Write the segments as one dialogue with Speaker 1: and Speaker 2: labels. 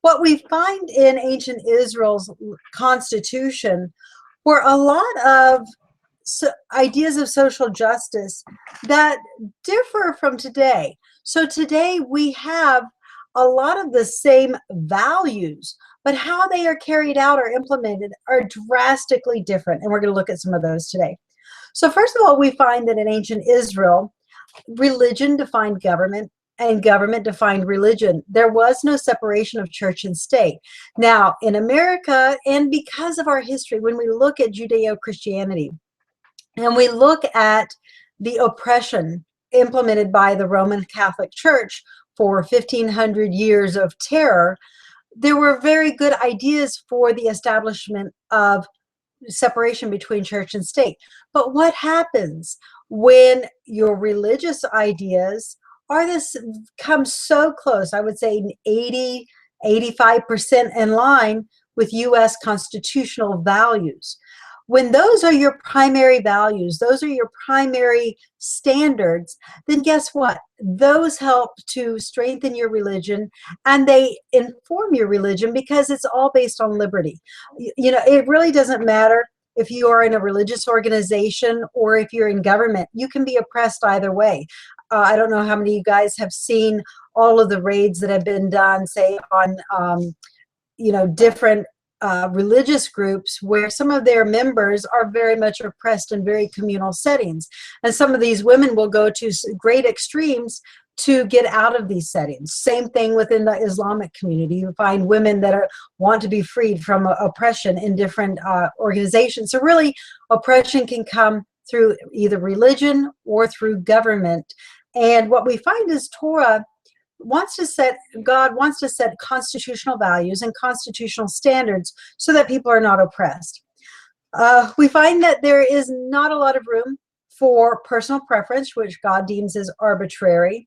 Speaker 1: What we find in ancient Israel's constitution were a lot of ideas of social justice that differ from today. So today we have a lot of the same values, but how they are carried out or implemented are drastically different. And we're going to look at some of those today. So first of all, we find that in ancient Israel, religion defined government and government defined religion. There was no separation of church and state. Now, in America, and because of our history, when we look at Judeo-Christianity, and we look at the oppression implemented by the Roman Catholic Church for 1,500 years of terror, there were very good ideas for the establishment of separation between church and state. But what happens when your religious ideas come so close, I would say 80, 85% in line with U.S. constitutional values? When those are your primary values, those are your primary standards, then guess what? Those help to strengthen your religion, and they inform your religion because it's all based on liberty. You know, it really doesn't matter if you are in a religious organization or if you're in government. You can be oppressed either way. I don't know how many of you guys have seen all of the raids that have been done, say, on, different religious groups where some of their members are very much oppressed in very communal settings. And some of these women will go to great extremes to get out of these settings. Same thing within the Islamic community. You find women that want to be freed from oppression in different organizations. So really, oppression can come through either religion or through government. And what we find is God wants to set constitutional values and constitutional standards so that people are not oppressed. We find that there is not a lot of room for personal preference, which God deems as arbitrary.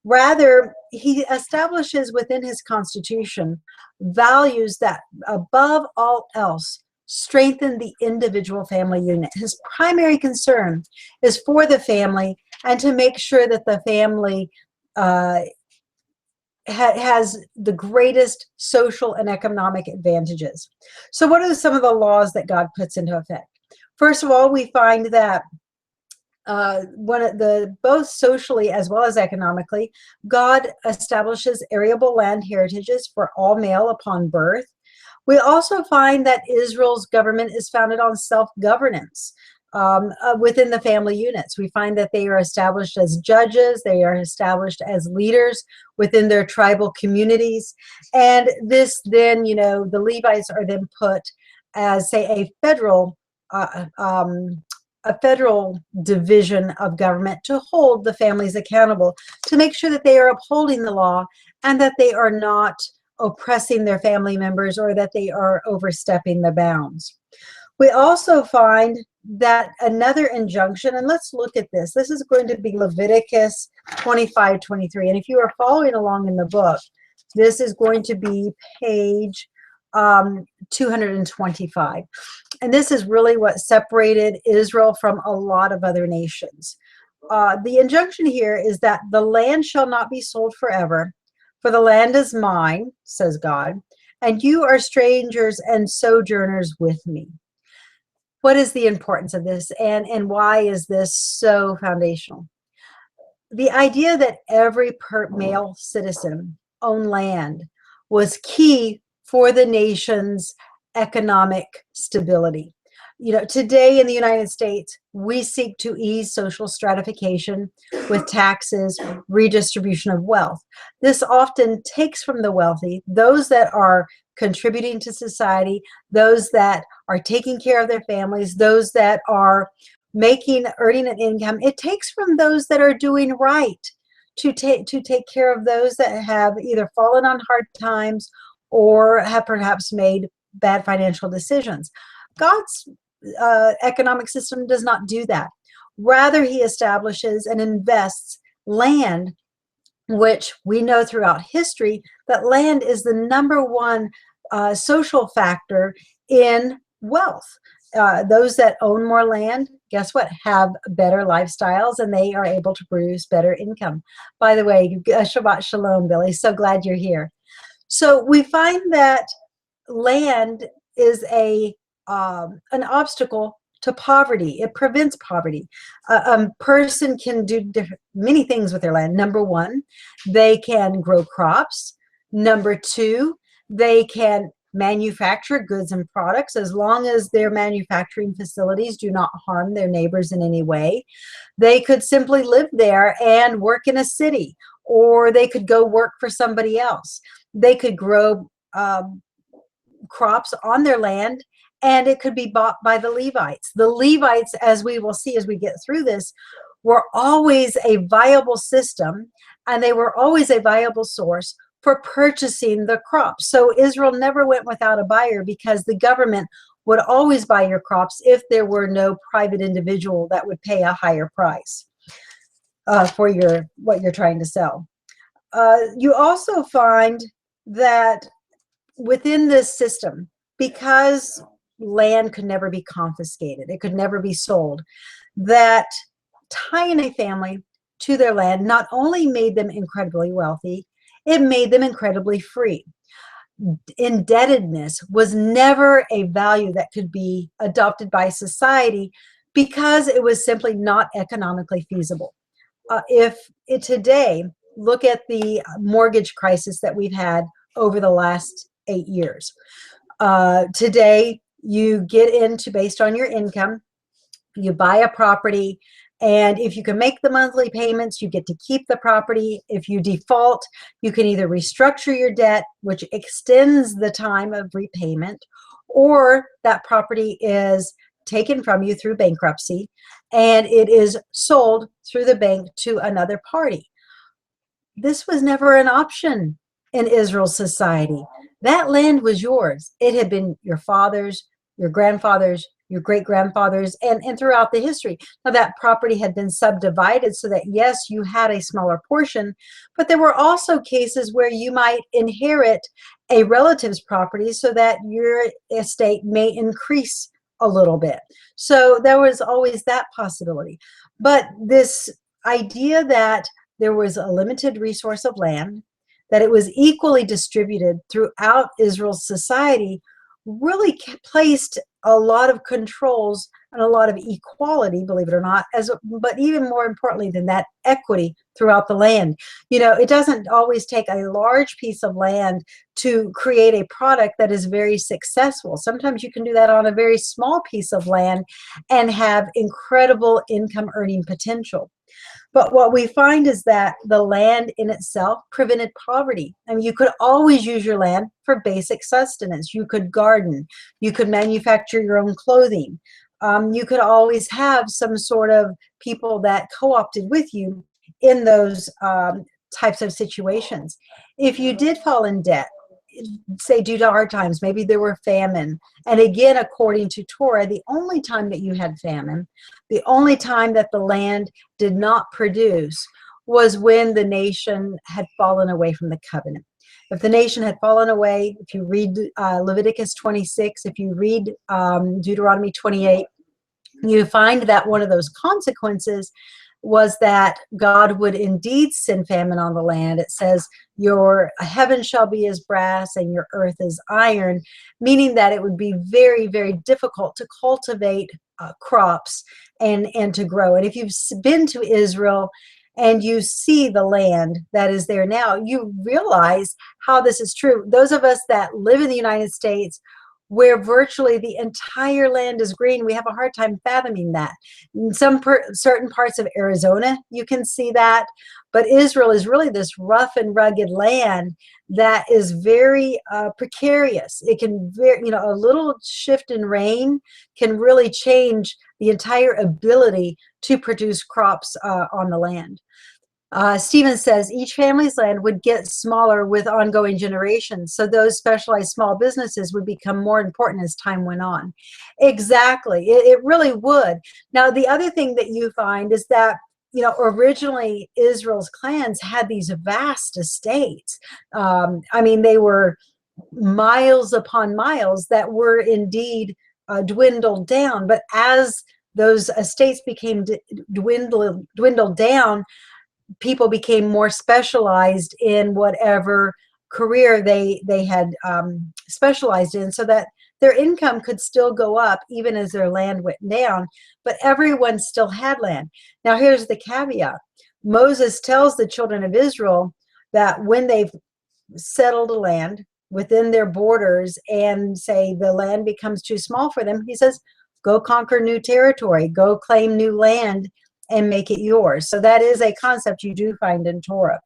Speaker 1: Rather, he establishes within his constitution values that, above all else, strengthen the individual family unit. His primary concern is for the family and to make sure that the family has the greatest social and economic advantages. So what are some of the laws that God puts into effect? First of all, we find that both socially as well as economically, God establishes arable land heritages for all male upon birth. We also find that Israel's government is founded on self-governance within the family units. We find that they are established as judges, they are established as leaders within their tribal communities. And this then, the Levites are then put as, say, a federal division of government to hold the families accountable, to make sure that they are upholding the law and that they are not oppressing their family members or that they are overstepping the bounds. We also find that another injunction, and let's look at this. This is going to be Leviticus 25:23. And if you are following along in the book, this is going to be page 225. And this is really what separated Israel from a lot of other nations. The injunction here is that the land shall not be sold forever, for the land is mine, says God, and you are strangers and sojourners with me. What is the importance of this, and why is this so foundational? The idea that every male citizen owned land was key for the nation's economic stability. Today in the United States, we seek to ease social stratification with taxes, redistribution of wealth. This often takes from the wealthy, those that are contributing to society, those that are taking care of their families, those that are earning an income. It takes from those that are doing right to take care of those that have either fallen on hard times or have perhaps made bad financial decisions. God's economic system does not do that. Rather, he establishes and invests land, which we know throughout history that land is the number one social factor in wealth. Those that own more land, guess what, have better lifestyles, and they are able to produce better income. By the way, Shabbat Shalom, Billy. So glad you're here. So we find that land is an obstacle to poverty. It prevents poverty. A person can do many things with their land. Number one, they can grow crops. Number two, they can manufacture goods and products as long as their manufacturing facilities do not harm their neighbors in any way. They could simply live there and work in a city, or they could go work for somebody else. They could grow crops on their land, and it could be bought by the Levites. The Levites, as we will see as we get through this, were always a viable system, and they were always a viable source for purchasing the crops. So Israel never went without a buyer, because the government would always buy your crops if there were no private individual that would pay a higher price for what you're trying to sell. You also find that within this system, because land could never be confiscated, it could never be sold, that tying a family to their land not only made them incredibly wealthy, it made them incredibly free. Indebtedness was never a value that could be adopted by society, because it was simply not economically feasible. Today, look at the mortgage crisis that we've had over the last 8 years. Today, you get into, based on your income, you buy a property, and if you can make the monthly payments, you get to keep the property. If you default, you can either restructure your debt, which extends the time of repayment, or that property is taken from you through bankruptcy, and it is sold through the bank to another party. This was never an option in Israel's society. That land was yours. It had been your father's, your grandfather's, your great-grandfathers, and throughout the history. Now, that property had been subdivided so that, yes, you had a smaller portion, but there were also cases where you might inherit a relative's property so that your estate may increase a little bit. So there was always that possibility. But this idea that there was a limited resource of land, that it was equally distributed throughout Israel's society, really placed a lot of controls and a lot of equality, believe it or not, but even more importantly than that, equity throughout the land. You know, it doesn't always take a large piece of land to create a product that is very successful. Sometimes you can do that on a very small piece of land and have incredible income earning potential. But what we find is that the land in itself prevented poverty. I mean, you could always use your land for basic sustenance. You could garden. You could manufacture your own clothing. You could always have some sort of people that co-opted with you in those types of situations. If you did fall in debt, say due to hard times, maybe there were famine. And again, according to Torah, the only time that you had famine, the only time that the land did not produce, was when the nation had fallen away from the covenant. If the nation had fallen away, if you read Leviticus 26, if you read Deuteronomy 28, you find that one of those consequences was that God would indeed send famine on the land. It says, your heaven shall be as brass and your earth as iron, meaning that it would be very, very difficult to cultivate crops and to grow. And if you've been to Israel and you see the land that is there now, you realize how this is true. Those of us that live in the United States, where virtually the entire land is green, we have a hard time fathoming that. In certain parts of Arizona, you can see that, but Israel is really this rough and rugged land that is very precarious. It can, a little shift in rain can really change the entire ability to produce crops on the land. Stephen says each family's land would get smaller with ongoing generations, so those specialized small businesses would become more important as time went on. Exactly, it really would. Now, the other thing that you find is that, originally Israel's clans had these vast estates. I mean, they were miles upon miles that were indeed dwindled down, but as those estates became dwindled down, people became more specialized in whatever career they had specialized in, so that their income could still go up even as their land went down, but everyone still had land. Now here's the caveat. Moses tells the children of Israel that when they've settled a land within their borders and say the land becomes too small for them, he says, go conquer new territory, go claim new land and make it yours. So that is a concept you do find in Torah.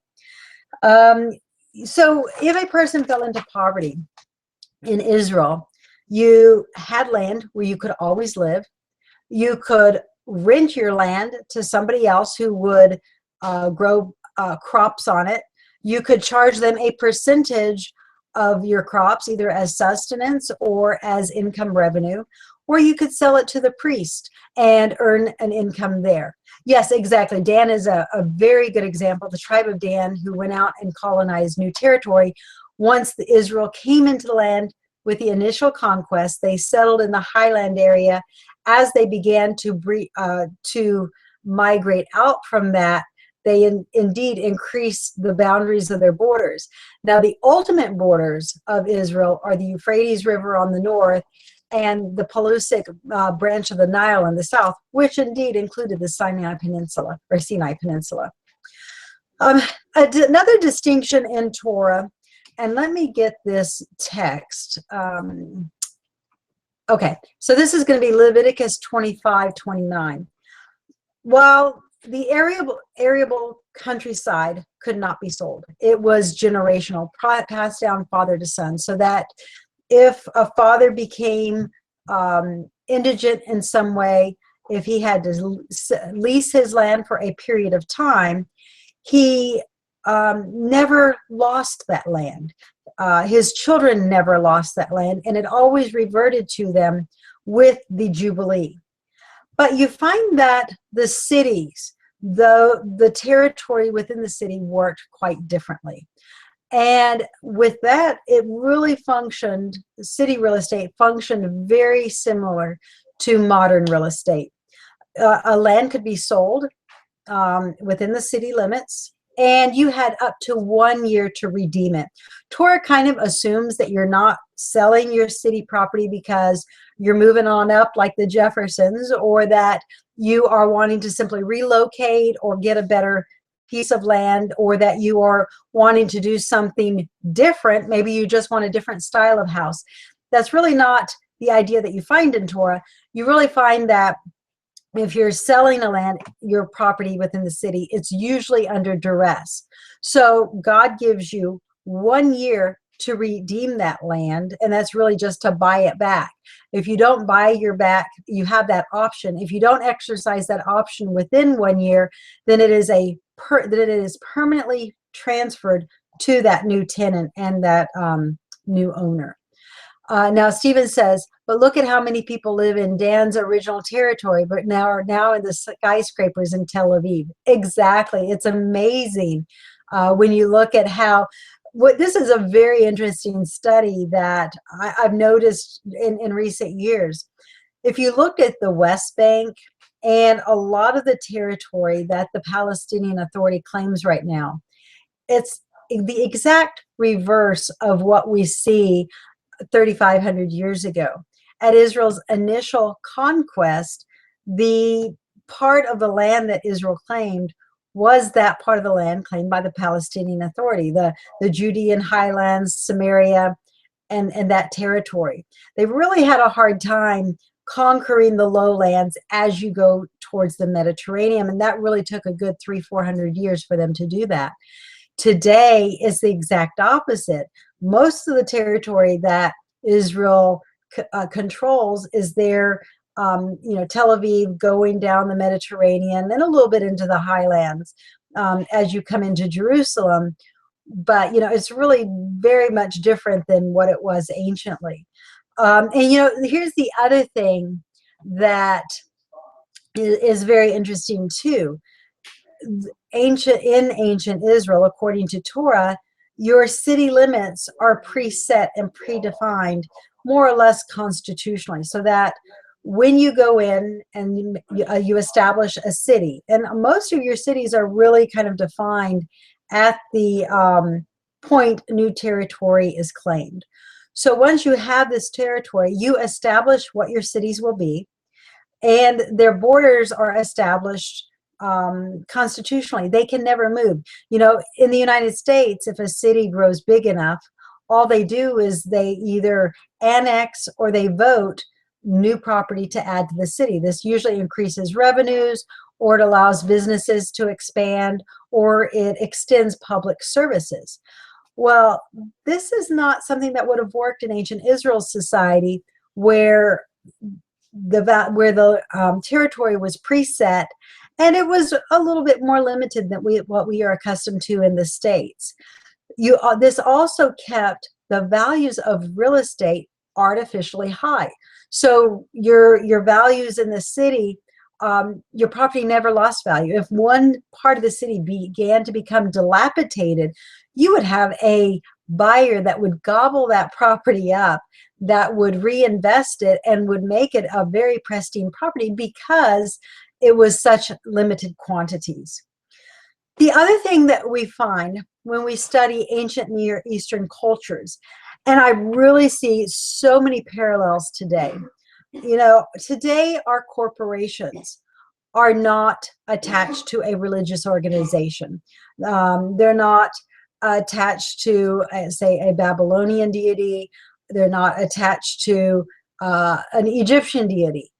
Speaker 1: So if a person fell into poverty in Israel, you had land where you could always live. You could rent your land to somebody else who would grow crops on it. You could charge them a percentage of your crops, either as sustenance or as income revenue, or you could sell it to the priest and earn an income there. Yes, exactly. Dan is a very good example. The tribe of Dan, who went out and colonized new territory, once the Israel came into the land with the initial conquest, they settled in the highland area. As they began to migrate out from that, they indeed increased the boundaries of their borders. Now, the ultimate borders of Israel are the Euphrates River on the north and the Pelusic branch of the Nile in the south, which indeed included the Sinai Peninsula, or Sinai Peninsula. Another distinction in Torah, and let me get this text. Okay, so this is going to be Leviticus 25:29. While the arable countryside could not be sold, it was generational, passed down father to son, so that if a father became indigent in some way, if he had to lease his land for a period of time, he never lost that land. His children never lost that land, and it always reverted to them with the Jubilee. But you find that the cities, the territory within the city worked quite differently. And with that, it really functioned, city real estate functioned very similar to modern real estate. A land could be sold within the city limits, and you had up to 1 year to redeem it. Torah kind of assumes that you're not selling your city property because you're moving on up like the Jeffersons, or that you are wanting to simply relocate or get a better piece of land, or that you are wanting to do something different. Maybe you just want a different style of house. That's really not the idea that you find in Torah. You really find that if you're selling your property within the city, it's usually under duress. So God gives you 1 year to redeem that land, and that's really just to buy it back. If you don't buy your back, you have that option. If you don't exercise that option within 1 year, then it is permanently transferred to that new tenant and that new owner. Now Stephen says, but look at how many people live in Dan's original territory, but are now in the skyscrapers in Tel Aviv. Exactly. It's amazing when you look at how, this is a very interesting study that I've noticed in recent years. If you look at the West Bank and a lot of the territory that the Palestinian Authority claims right now, it's the exact reverse of what we see 3,500 years ago. At Israel's initial conquest, the part of the land that Israel claimed was that part of the land claimed by the Palestinian Authority, the Judean highlands, Samaria, and that territory. They really had a hard time conquering the lowlands as you go towards the Mediterranean, and that really took a good 300-400 years for them to do that. Today is the exact opposite. Most of the territory that Israel controls is their, Tel Aviv going down the Mediterranean and a little bit into the highlands as you come into Jerusalem. But, it's really very much different than what it was anciently. And, here's the other thing that is very interesting too. In ancient Israel, according to Torah, your city limits are preset and predefined more or less constitutionally, so that when you go in and you establish a city, and most of your cities are really kind of defined at the point new territory is claimed. So once you have this territory, you establish what your cities will be, and their borders are established constitutionally. They can never move. You know, in the United States, if a city grows big enough, all they do is they either annex or they vote new property to add to the city. This usually increases revenues, or it allows businesses to expand, or it extends public services. Well, this is not something that would have worked in ancient Israel's society, where the territory was preset, and it was a little bit more limited than what we are accustomed to in the States. This also kept the values of real estate artificially high. So your values in the city, your property never lost value. If one part of the city began to become dilapidated, you would have a buyer that would gobble that property up, that would reinvest it and would make it a very pristine property because it was such limited quantities. The other thing that we find when we study ancient Near Eastern cultures, and I really see so many parallels today. You know, today our corporations are not attached to a religious organization. They're not attached to, say, a Babylonian deity. They're not attached to an Egyptian deity.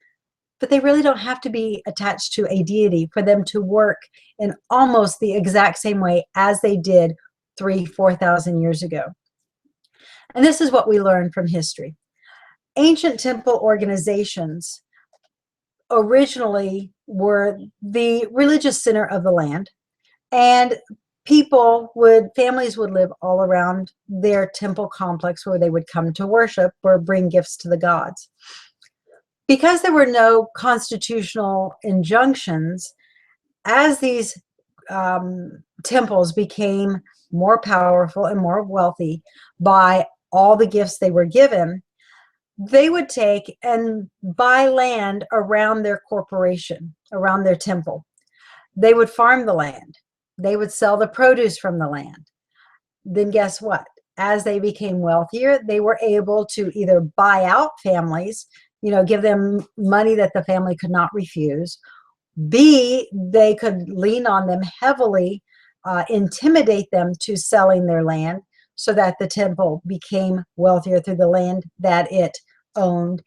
Speaker 1: But they really don't have to be attached to a deity for them to work in almost the exact same way as they did 3,000-4,000 years ago. And this is what we learn from history. Ancient temple organizations originally were the religious center of the land, and families would live all around their temple complex where they would come to worship or bring gifts to the gods. Because there were no constitutional injunctions, as these temples became more powerful and more wealthy by all the gifts they were given, they would take and buy land around their corporation, around their temple. They would farm the land. They would sell the produce from the land. Then guess what? As they became wealthier, they were able to either buy out families, you know, give them money that the family could not refuse. B, they could lean on them heavily, intimidate them to selling their land so that the temple became wealthier through the land that it owned.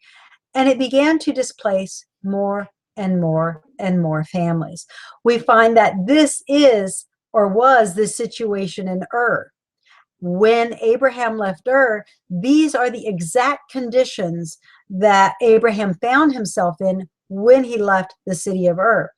Speaker 1: And it began to displace more and more and more families. We find that this is or was the situation in Ur. When Abraham left Ur, these are the exact conditions that Abraham found himself in when he left the city of Ur.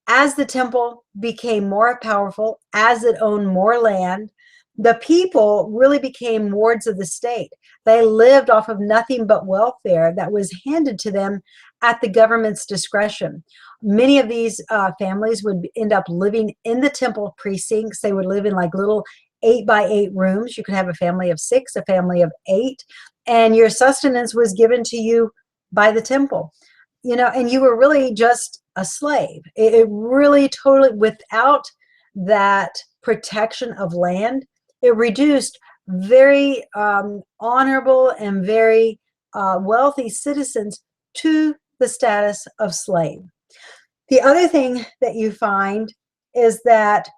Speaker 1: As the temple became more powerful, as it owned more land, the people really became wards of the state. They lived off of nothing but welfare that was handed to them at the government's discretion. Many of these families would end up living in the temple precincts. They would live in like little 8-by-8 rooms. You could have a family of 6, a family of 8, and your sustenance was given to you by the temple. You know, and you were really just a slave. It really totally, without that protection of land, it reduced very honorable and very wealthy citizens to the status of slave. The other thing that you find is that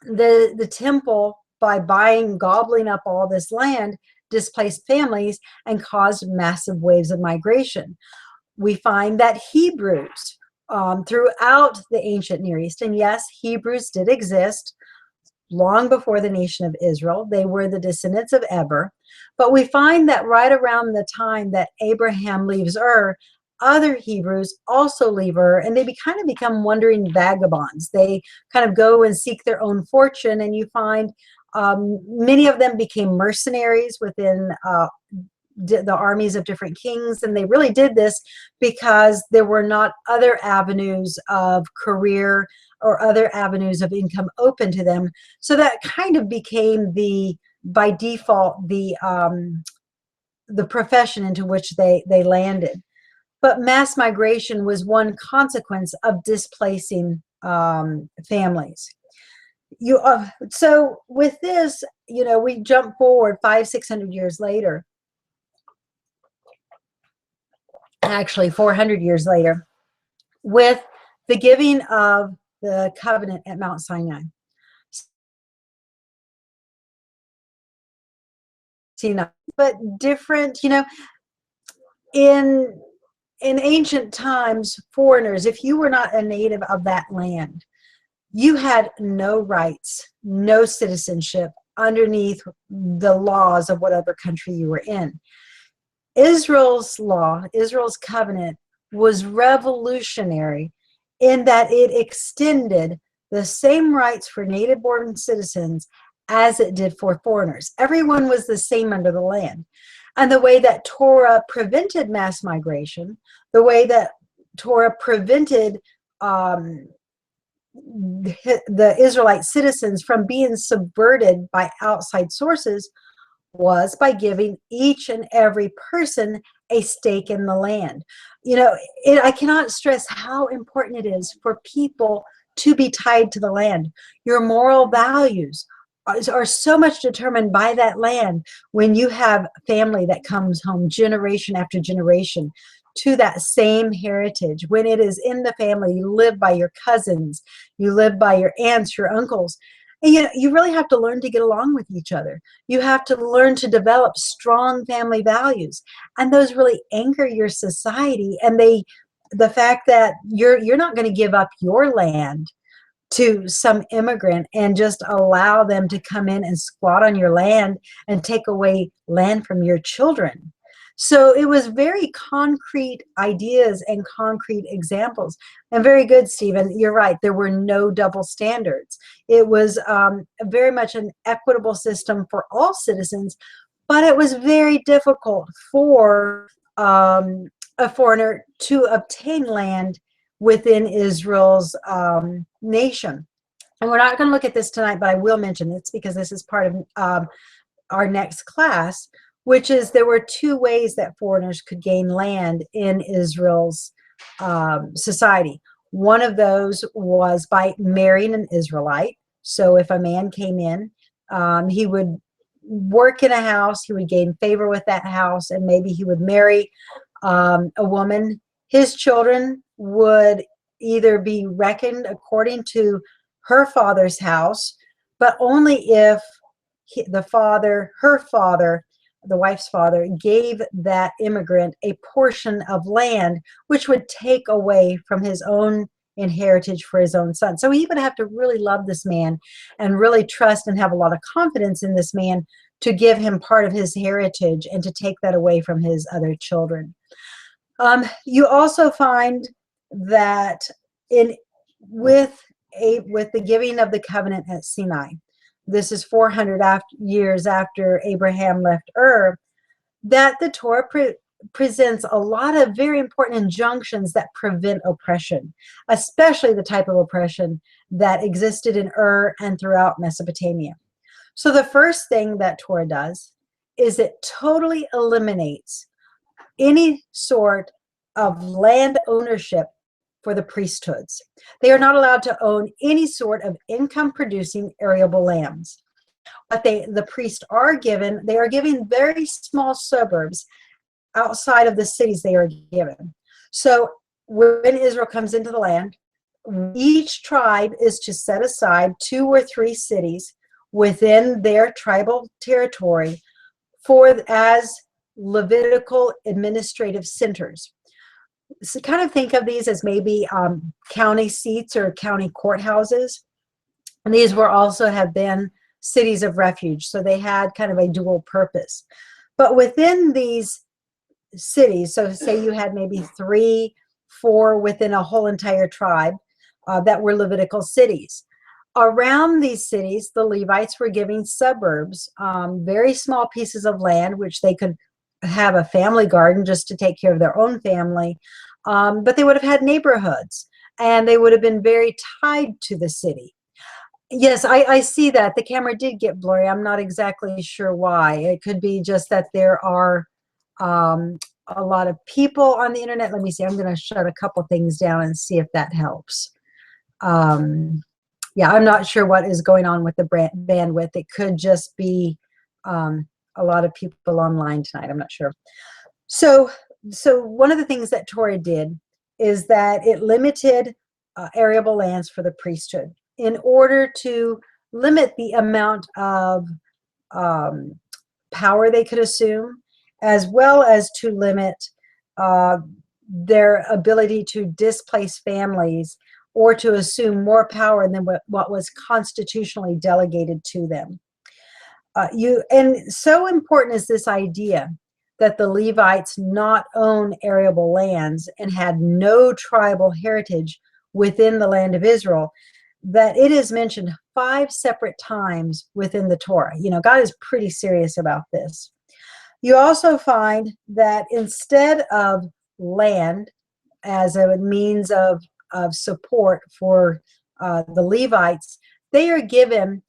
Speaker 1: the temple, by gobbling up all this land, displaced families and caused massive waves of migration. We find that Hebrews throughout the ancient Near East, and yes, Hebrews did exist long before the nation of Israel. They were the descendants of Eber. But we find that right around the time that Abraham leaves Ur, other Hebrews also leave Ur, and they kind of become wandering vagabonds. They kind of go and seek their own fortune, and you find many of them became mercenaries within the armies of different kings, and they really did this because there were not other avenues of career or other avenues of income open to them. So that kind of became by default, the profession into which they landed. But mass migration was one consequence of displacing families. So with this, we jump forward 500-600 years later, actually 400 years later, with the giving of the covenant at Mount Sinai. But different, in ancient times, foreigners, if you were not a native of that land, you had no rights, no citizenship underneath the laws of whatever country you were in. Israel's law, Israel's covenant, was revolutionary in that it extended the same rights for native-born citizens as it did for foreigners. Everyone was the same under the land. And the way that Torah prevented mass migration, the way that Torah prevented the Israelite citizens from being subverted by outside sources, was by giving each and every person a stake in the land. I cannot stress how important it is for people to be tied to the land. Your moral values are so much determined by that land when you have family that comes home generation after generation to that same heritage. When it is in the family, you live by your cousins, you live by your aunts, your uncles. And you really have to learn to get along with each other. You have to learn to develop strong family values. And those really anchor your society. And the fact that you're not going to give up your land to some immigrant and just allow them to come in and squat on your land and take away land from your children. So it was very concrete ideas and concrete examples. And very good, Stephen. You're right. There were no double standards. It was very much an equitable system for all citizens, but it was very difficult for a foreigner to obtain land within Israel's nation. And we're not going to look at this tonight, but I will mention this because this is part of our next class, which is there were two ways that foreigners could gain land in Israel's society. One of those was by marrying an Israelite. So if a man came in, he would work in a house, he would gain favor with that house, and maybe he would marry a woman. His children would either be reckoned according to her father's house, but only if her father, the wife's father, gave that immigrant a portion of land, which would take away from his own inheritance for his own son. So he would have to really love this man and really trust and have a lot of confidence in this man to give him part of his heritage and to take that away from his other children. You also find that with the giving of the covenant at Sinai, this is 400 years after Abraham left Ur, that the Torah presents a lot of very important injunctions that prevent oppression, especially the type of oppression that existed in Ur and throughout Mesopotamia. So the first thing that Torah does is it totally eliminates any sort of land ownership for the priesthoods. They are not allowed to own any sort of income-producing arable lands. But the priests are given very small suburbs outside of the cities they are given. So when Israel comes into the land, each tribe is to set aside 2 or 3 cities within their tribal territory as Levitical administrative centers. So kind of think of these as maybe county seats or county courthouses. And these were also have been cities of refuge. So they had kind of a dual purpose. But within these cities, so say you had maybe 3, 4 within a whole entire tribe that were Levitical cities. Around these cities, the Levites were giving suburbs, very small pieces of land, which they could have a family garden just to take care of their own family. But they would have had neighborhoods and they would have been very tied to the city. Yes, I see that. The camera did get blurry. I'm not exactly sure why. It could be just that there are a lot of people on the internet. Let me see. I'm going to shut a couple things down and see if that helps. Yeah, I'm not sure what is going on with the bandwidth. It could just be a lot of people online tonight. I'm not sure. So one of the things that Torah did is that it limited arable lands for the priesthood in order to limit the amount of power they could assume, as well as to limit their ability to displace families or to assume more power than what was constitutionally delegated to them. And so important is this idea that the Levites not own arable lands and had no tribal heritage within the land of Israel, that it is mentioned 5 separate times within the Torah. You know, God is pretty serious about this. You also find that instead of land as a means of support for the Levites, they are given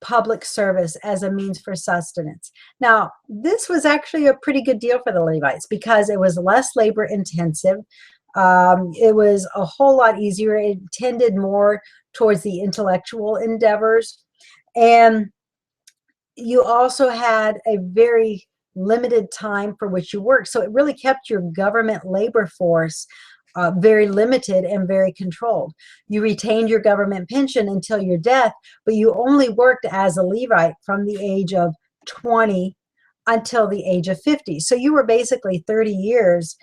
Speaker 1: public service as a means for sustenance. Now, this was actually a pretty good deal for the Levites because it was less labor intensive. It was a whole lot easier. It tended more towards the intellectual endeavors. And you also had a very limited time for which you worked. So it really kept your government labor force very limited and very controlled. You retained your government pension until your death, but you only worked as a Levite from the age of 20 until the age of 50. So you were basically 30 years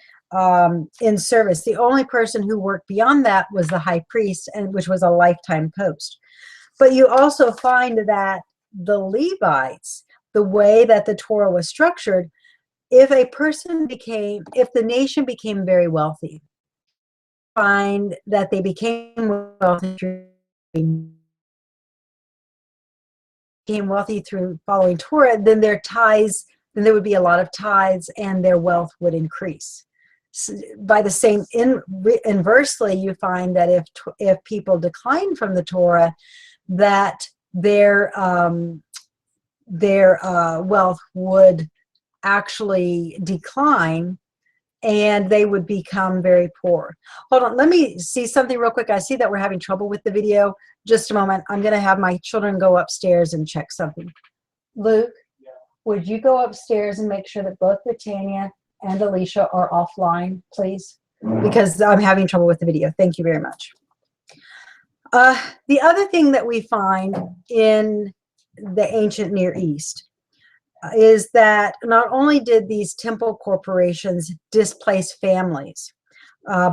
Speaker 1: in service. The only person who worked beyond that was the high priest, and which was a lifetime post. But you also find that the Levites, the way that the Torah was structured, if the nation became very wealthy, find that they became wealthy through following Torah, then there would be a lot of tithes and their wealth would increase. So by the same inversely, you find that if people decline from the Torah, that their wealth would actually decline and they would become very poor. Hold on, let me see something real quick. I see that we're having trouble with the video. Just a moment. I'm going to have my children go upstairs and check something. Luke, yeah, would you go upstairs and make sure that both Britannia and Alicia are offline, please? Because I'm having trouble with the video. Thank you very much. The other thing that we find in the ancient Near East is that not only did these temple corporations displace families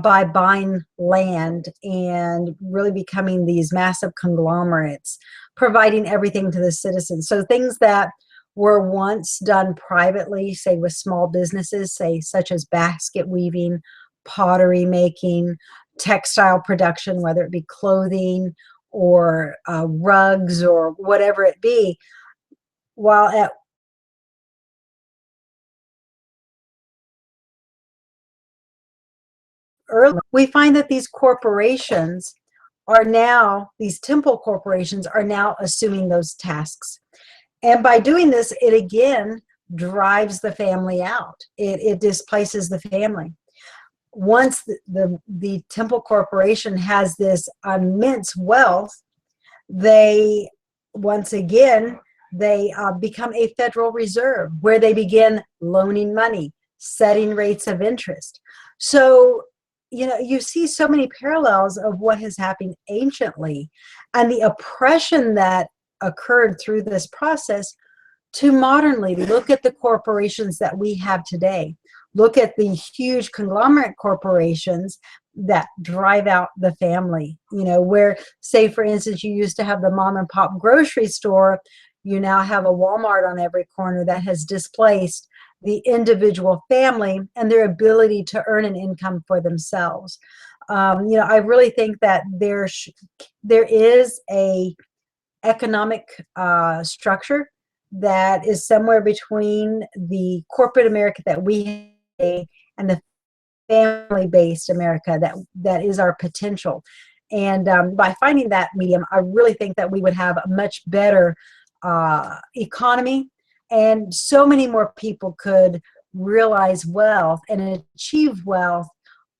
Speaker 1: by buying land and really becoming these massive conglomerates, providing everything to the citizens. So things that were once done privately, say with small businesses, say such as basket weaving, pottery making, textile production, whether it be clothing or rugs or whatever it be, while at early, we find that these corporations are now, these temple corporations are now assuming those tasks. And by doing this, it again drives the family out. It displaces the family. Once the temple corporation has this immense wealth, they, once again, they become a Federal Reserve where they begin loaning money, setting rates of interest. So, you know, you see so many parallels of what has happened anciently and the oppression that occurred through this process to modernly. Look at the corporations that we have today. Look at the huge conglomerate corporations that drive out the family, you know, where, say, for instance, you used to have the mom and pop grocery store. You now have a Walmart on every corner that has displaced the individual family and their ability to earn an income for themselves. You know, I really think that there is a economic structure that is somewhere between the corporate America that we have and the family-based America that is our potential. And by finding that medium, I really think that we would have a much better economy, and so many more people could realize wealth and achieve wealth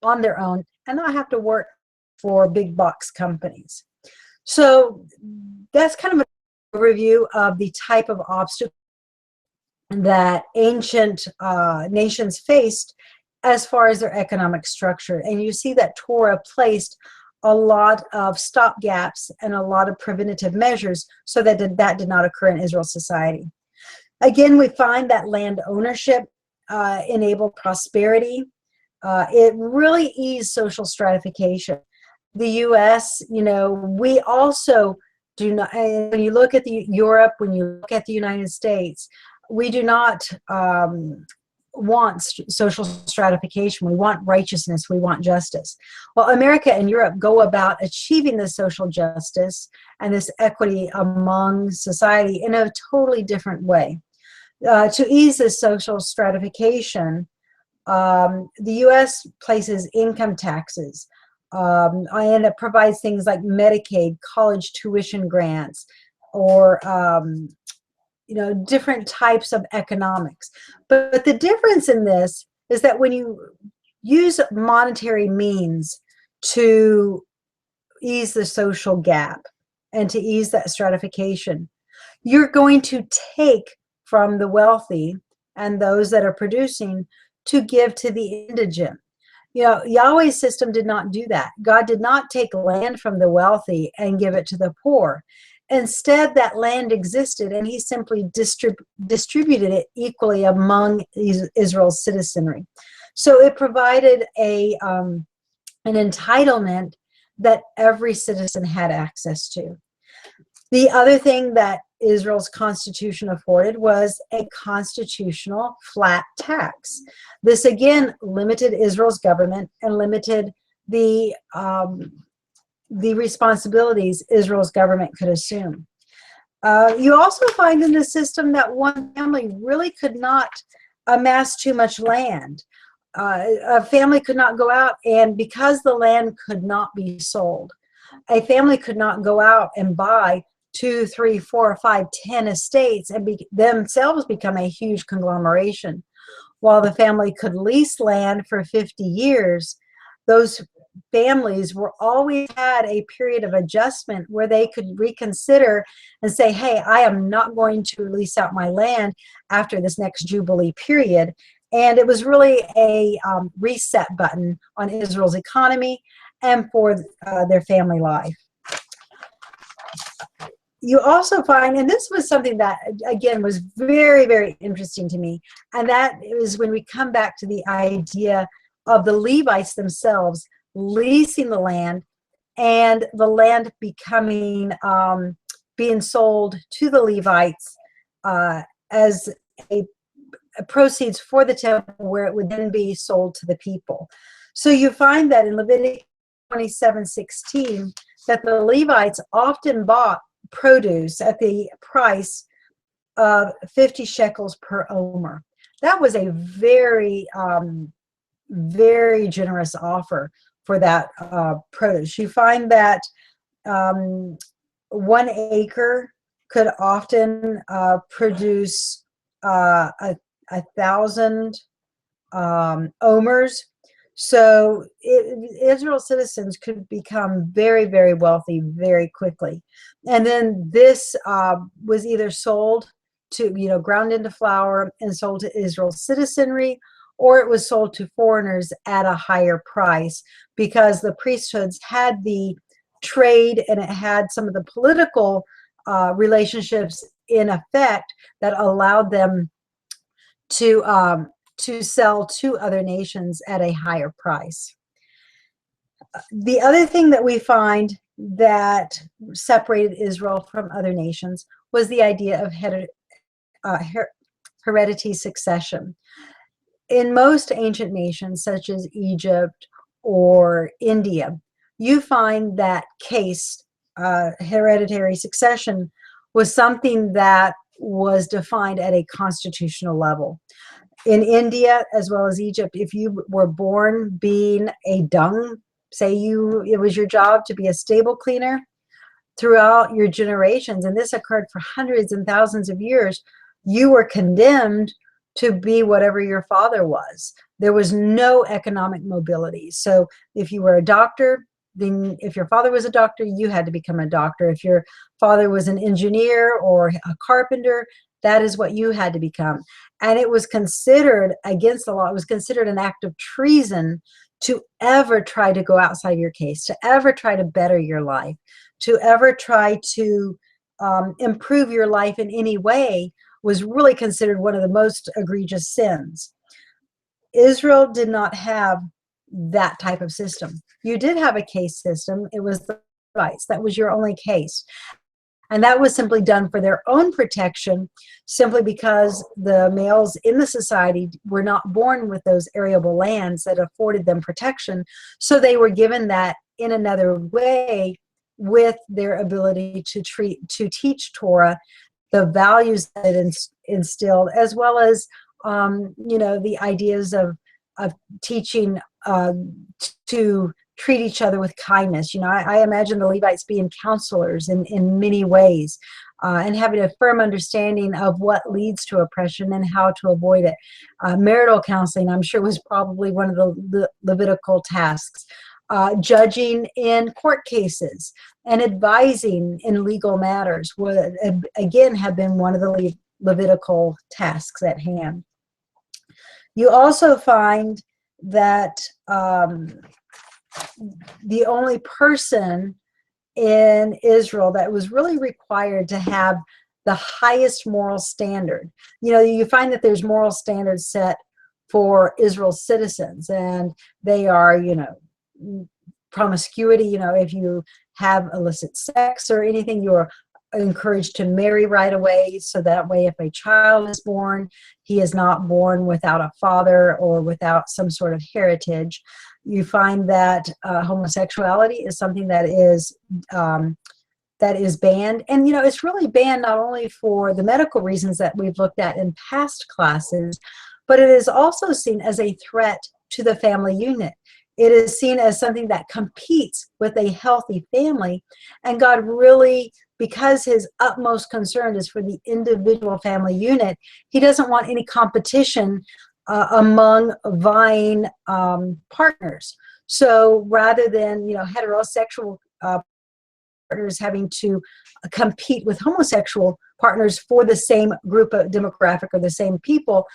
Speaker 1: on their own and not have to work for big box companies. So that's kind of an overview of the type of obstacle that ancient nations faced as far as their economic structure. And you see that Torah placed a lot of stopgaps and a lot of preventative measures so that that did not occur in Israel's society. Again, we find that land ownership enabled prosperity. It really eased social stratification. The U.S., you know, we also do not, when you look at Europe, when you look at the United States, we do not want social stratification. We want righteousness. We want justice. Well, America and Europe go about achieving this social justice and this equity among society in a totally different way. To ease this social stratification, the U.S. places income taxes, and it provides things like Medicaid, college tuition grants, or you know, different types of economics. But the difference in this is that when you use monetary means to ease the social gap and to ease that stratification, you're going to take from the wealthy and those that are producing to give to the indigent. You know, Yahweh's system did not do that. God did not take land from the wealthy and give it to the poor. Instead, that land existed, and he simply distributed it equally among Israel's citizenry. So it provided an entitlement that every citizen had access to. The other thing that Israel's constitution afforded was a constitutional flat tax. This again limited Israel's government and limited the responsibilities Israel's government could assume. You also find in the system that one family really could not amass too much land. A family could not go out, and because the land could not be sold, a family could not go out and buy 2, 3, 4, 5, 10 estates and themselves become a huge conglomeration. While the family could lease land for 50 years, those families were always had a period of adjustment where they could reconsider and say, hey, I am not going to lease out my land after this next Jubilee period. And it was really a reset button on Israel's economy and for their family life. You also find, and this was something that, again, was very, very interesting to me, and that is when we come back to the idea of the Levites themselves leasing the land and the land becoming, being sold to the Levites as a proceeds for the temple, where it would then be sold to the people. So you find that in Leviticus 27:16, that the Levites often bought produce at the price of 50 shekels per omer. That was a very, very generous offer for that produce. You find that 1 acre could often produce 1,000 omers. So Israel citizens could become very, very wealthy very quickly. And then this was either sold to, you know, ground into flour and sold to Israel's citizenry, or it was sold to foreigners at a higher price, because the priesthoods had the trade and it had some of the political relationships in effect that allowed them to sell to other nations at a higher price. The other thing that we find that separated Israel from other nations was the idea of hereditary succession. In most ancient nations, such as Egypt or India, you find that hereditary succession was something that was defined at a constitutional level. In India, as well as Egypt, if you were born being a dung, say it was your job to be a stable cleaner throughout your generations, and this occurred for hundreds and thousands of years, you were condemned to be whatever your father was. There was no economic mobility. So if you were a doctor, then if your father was a doctor, you had to become a doctor. If your father was an engineer or a carpenter, that is what you had to become. And it was considered against the law. It was considered an act of treason to ever try to go outside your case, to ever try to better your life, to ever try to improve your life in any way, was really considered one of the most egregious sins. Israel did not have that type of system. You did have a case system. It was the Levites. That was your only case. And that was simply done for their own protection, simply because the males in the society were not born with those arable lands that afforded them protection. So they were given that in another way, with their ability to teach Torah, the values that it instilled, as well as the ideas of teaching to treat each other with kindness. I imagine the Levites being counselors in many ways, and having a firm understanding of what leads to oppression and how to avoid it. Marital counseling, I'm sure, was probably one of the Levitical tasks. Judging in court cases and advising in legal matters would, again, have been one of the Levitical tasks at hand. You also find that the only person in Israel that was really required to have the highest moral standard, you find that there's moral standards set for Israel's citizens, and they are, promiscuity. If you have illicit sex or anything, you're encouraged to marry right away, so that way if a child is born, he is not born without a father or without some sort of heritage. You find that homosexuality is something that is banned, and it's really banned not only for the medical reasons that we've looked at in past classes, but it is also seen as a threat to the family unit. It is seen as something that competes with a healthy family, and God really, because his utmost concern is for the individual family unit, he doesn't want any competition among vying partners. So rather than heterosexual partners having to compete with homosexual partners for the same group of demographic or the same people,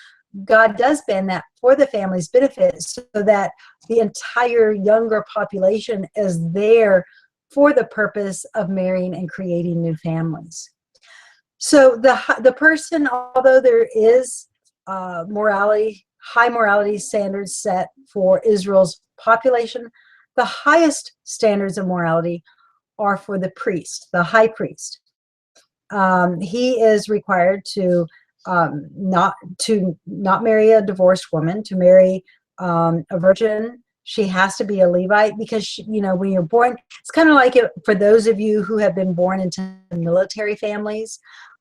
Speaker 1: God does ban that for the family's benefit, so that the entire younger population is there for the purpose of marrying and creating new families. So the person, although there is high morality standards set for Israel's population, the highest standards of morality are for the priest, the high priest. He is required to not marry a divorced woman, to marry a virgin. She has to be a Levite, because when you're born, it's kind of like for those of you who have been born into military families,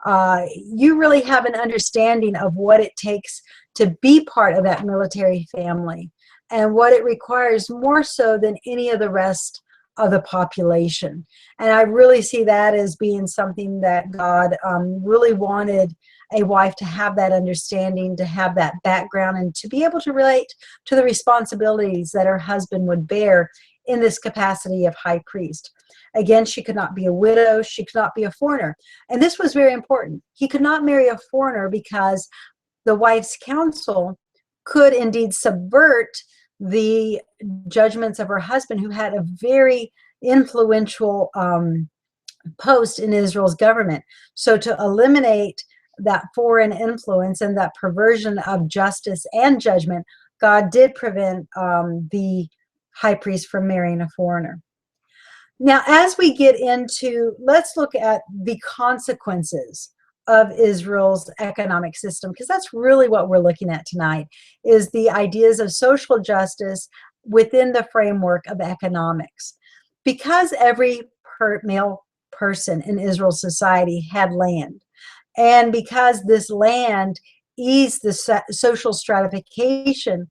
Speaker 1: you really have an understanding of what it takes to be part of that military family and what it requires, more so than any of the rest of the population. And I really see that as being something that God really wanted a wife to have, that understanding, to have that background, and to be able to relate to the responsibilities that her husband would bear in this capacity of high priest. Again, she could not be a widow. She could not be a foreigner. And this was very important. He could not marry a foreigner, because the wife's counsel could indeed subvert the judgments of her husband, who had a very influential post in Israel's government. So to eliminate that foreign influence and that perversion of justice and judgment, God did prevent the high priest from marrying a foreigner. Now, as we get into, let's look at the consequences of Israel's economic system, because that's really what we're looking at tonight, is the ideas of social justice within the framework of economics. Because every male person in Israel's society had land, and because this land eased the social stratification,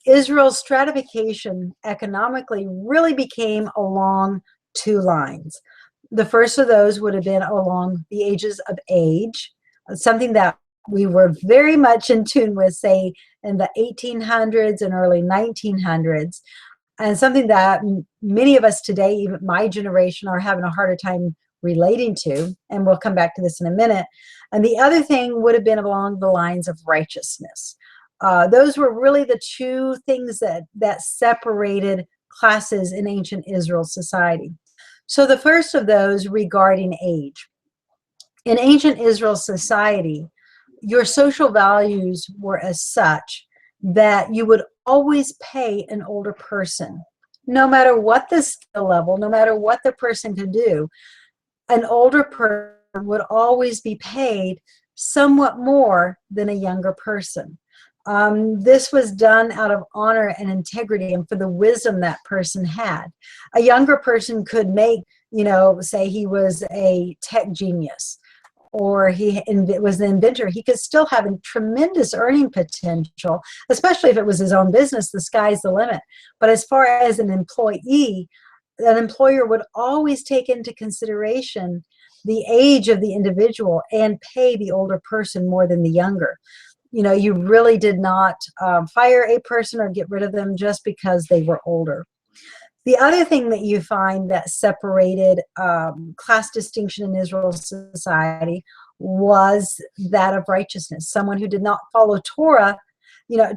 Speaker 1: Israel's stratification economically really became along two lines. The first of those would have been along the ages of age, something that we were very much in tune with, say, in the 1800s and early 1900s. and something that many of us today, even my generation, are having a harder time relating to, and we'll come back to this in a minute. And the other thing would have been along the lines of righteousness. Those were really the two things that separated classes in ancient Israel society. So the first of those regarding age. In ancient Israel society, your social values were as such that you would always pay an older person, no matter what the skill level, no matter what the person could do. An older person would always be paid somewhat more than a younger person. This was done out of honor and integrity and for the wisdom that person had. A younger person could make, say he was a tech genius, or he was an inventor. He could still have a tremendous earning potential, especially if it was his own business. The sky's the limit. But as far as an employee, an employer would always take into consideration the age of the individual and pay the older person more than the younger. You really did not fire a person or get rid of them just because they were older. The other thing that you find that separated class distinction in Israel's society was that of righteousness. Someone who did not follow Torah,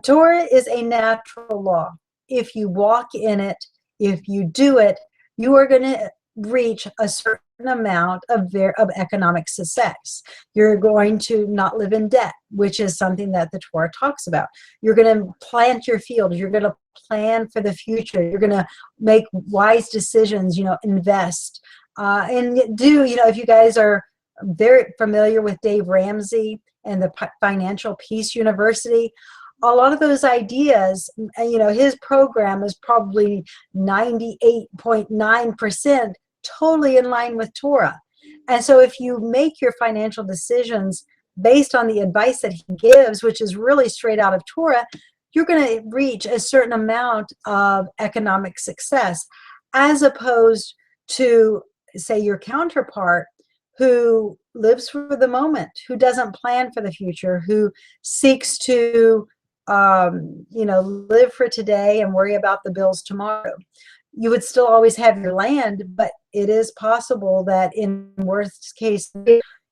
Speaker 1: Torah is a natural law. If you walk in it, if you do it, you are going to reach a certain amount of economic success. You're going to not live in debt, which is something that the Torah talks about. You're going to plant your field. You're going to plan for the future. You're going to make wise decisions, invest. And if you guys are very familiar with Dave Ramsey and the Financial Peace University, a lot of those ideas, his program is probably 98.9% totally in line with Torah. And so if you make your financial decisions based on the advice that he gives, which is really straight out of Torah, you're going to reach a certain amount of economic success, as opposed to, say, your counterpart who lives for the moment, who doesn't plan for the future, who seeks to live for today and worry about the bills tomorrow. You would still always have your land, but it is possible that in worst case,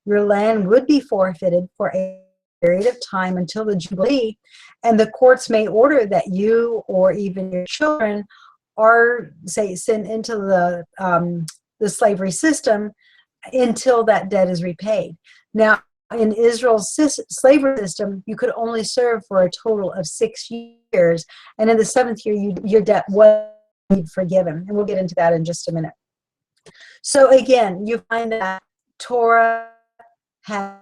Speaker 1: your land would be forfeited for a period of time until the Jubilee, and the courts may order that you or even your children are, say, sent into the slavery system until that debt is repaid. Now, in Israel's slavery system, you could only serve for a total of 6 years, and in the 7th year, your debt was forgiven. And we'll get into that in just a minute. So again, you find that Torah has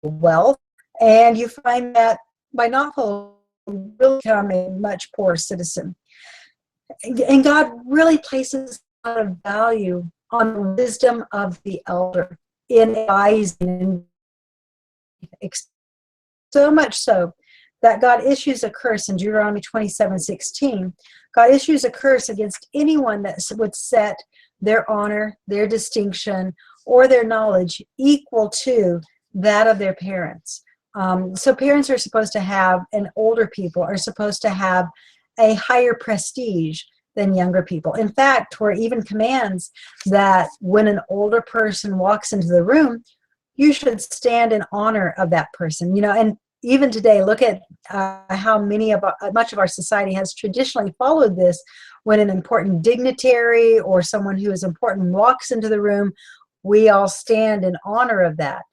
Speaker 1: wealth, and you find that by not following, you really become a much poorer citizen. And God really places a lot of value on the wisdom of the elder in advising, so much so that God issues a curse in Deuteronomy 27:16. God issues a curse against anyone that would set their honor, their distinction, or their knowledge equal to that of their parents. So parents are supposed to have, and older people are supposed to have, a higher prestige than younger people. In fact, Torah even commands that when an older person walks into the room, you should stand in honor of that person. And even today, look at how much of our society has traditionally followed this. When an important dignitary or someone who is important walks into the room, we all stand in honor of that.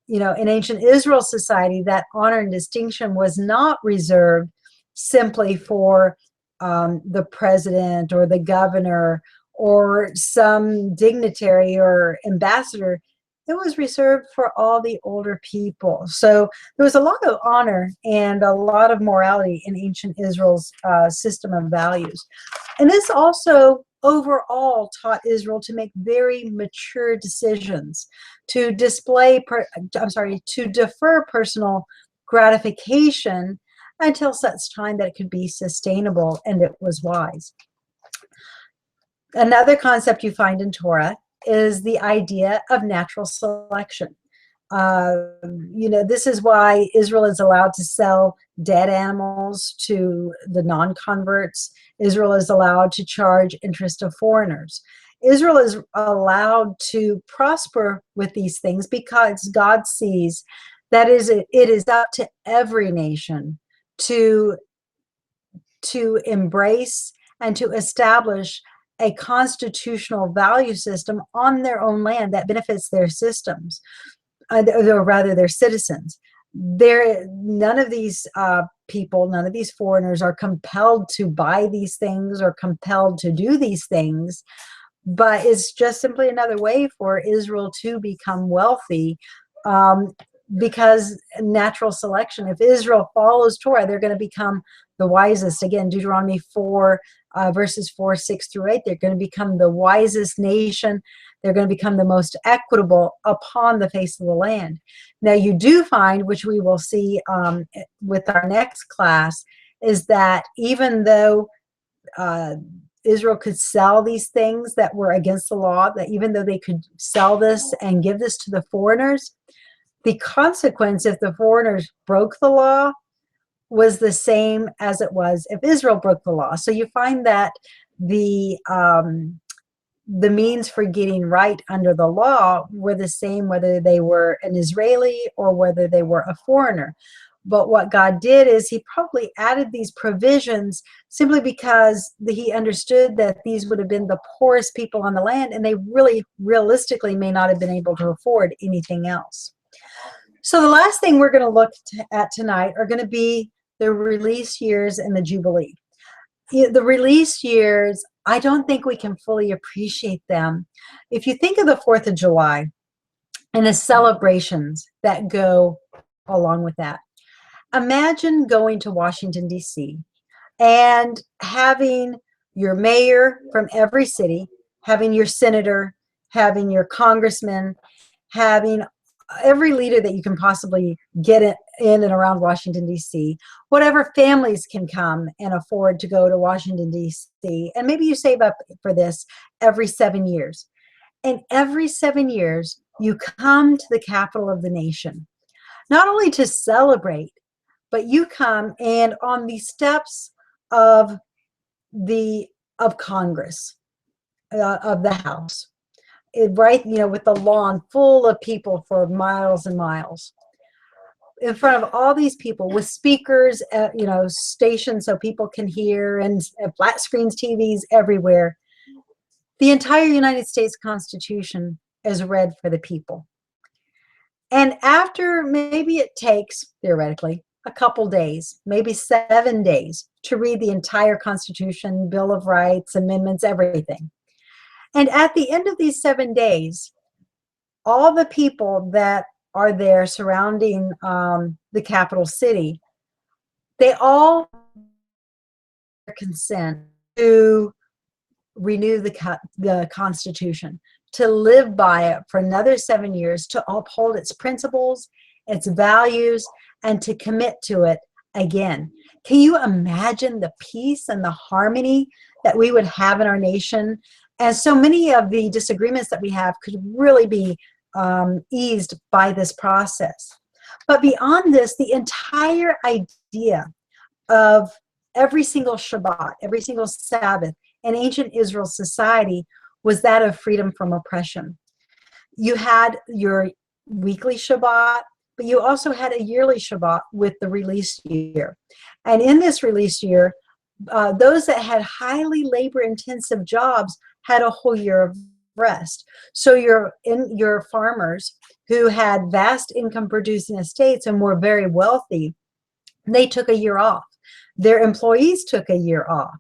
Speaker 1: In ancient Israel society, that honor and distinction was not reserved simply for the president or the governor or some dignitary or ambassador. It was reserved for all the older people. So there was a lot of honor and a lot of morality in ancient Israel's system of values. And this also overall taught Israel to make very mature decisions, to defer personal gratification until such time that it could be sustainable and it was wise. Another concept you find in Torah is the idea of natural selection. This is why Israel is allowed to sell dead animals to the non-converts. Israel is allowed to charge interest of foreigners. Israel is allowed to prosper with these things because God sees that it is up to every nation to embrace and to establish a constitutional value system on their own land that benefits their systems, or rather their citizens. None of these people, none of these foreigners are compelled to buy these things or compelled to do these things, but it's just simply another way for Israel to become wealthy, because natural selection. If Israel follows Torah, they're going to become the wisest. Again, Deuteronomy 4, verses 4, 6 through 8, they're going to become the wisest nation. They're going to become the most equitable upon the face of the land. Now, you do find, which we will see with our next class, is that even though Israel could sell these things that were against the law, that even though they could sell this and give this to the foreigners, the consequence if the foreigners broke the law was the same as it was if Israel broke the law. So you find that the means for getting right under the law were the same whether they were an Israeli or whether they were a foreigner. But what God did is he probably added these provisions simply because he understood that these would have been the poorest people on the land, and they really realistically may not have been able to afford anything else. So the last thing we're going to look at tonight are going to be the release years and the Jubilee. The release years, I don't think we can fully appreciate them. If you think of the 4th of July and the celebrations that go along with that, imagine going to Washington, D.C. and having your mayor from every city, having your senator, having your congressman, having every leader that you can possibly get in and around Washington, D.C., whatever families can come and afford to go to Washington, D.C., and maybe you save up for this every 7 years. And every 7 years, you come to the capital of the nation, not only to celebrate, but you come and on the steps of Congress, of the House, right, with the lawn full of people for miles and miles, in front of all these people with speakers, stationed so people can hear, and flat screens, TVs everywhere. The entire United States Constitution is read for the people. And after, maybe it takes, theoretically, a couple days, maybe 7 days, to read the entire Constitution, Bill of Rights, amendments, everything. And at the end of these 7 days, all the people that are there surrounding the capital city, they all consent to renew the Constitution, to live by it for another 7 years, to uphold its principles, its values, and to commit to it again. Can you imagine the peace and the harmony that we would have in our nation? And so many of the disagreements that we have could really be eased by this process. But beyond this, the entire idea of every single Shabbat, every single Sabbath in ancient Israel society was that of freedom from oppression. You had your weekly Shabbat, but you also had a yearly Shabbat with the release year. And in this release year, those that had highly labor-intensive jobs had a whole year of rest. So your farmers who had vast income-producing estates and were very wealthy, they took a year off. Their employees took a year off.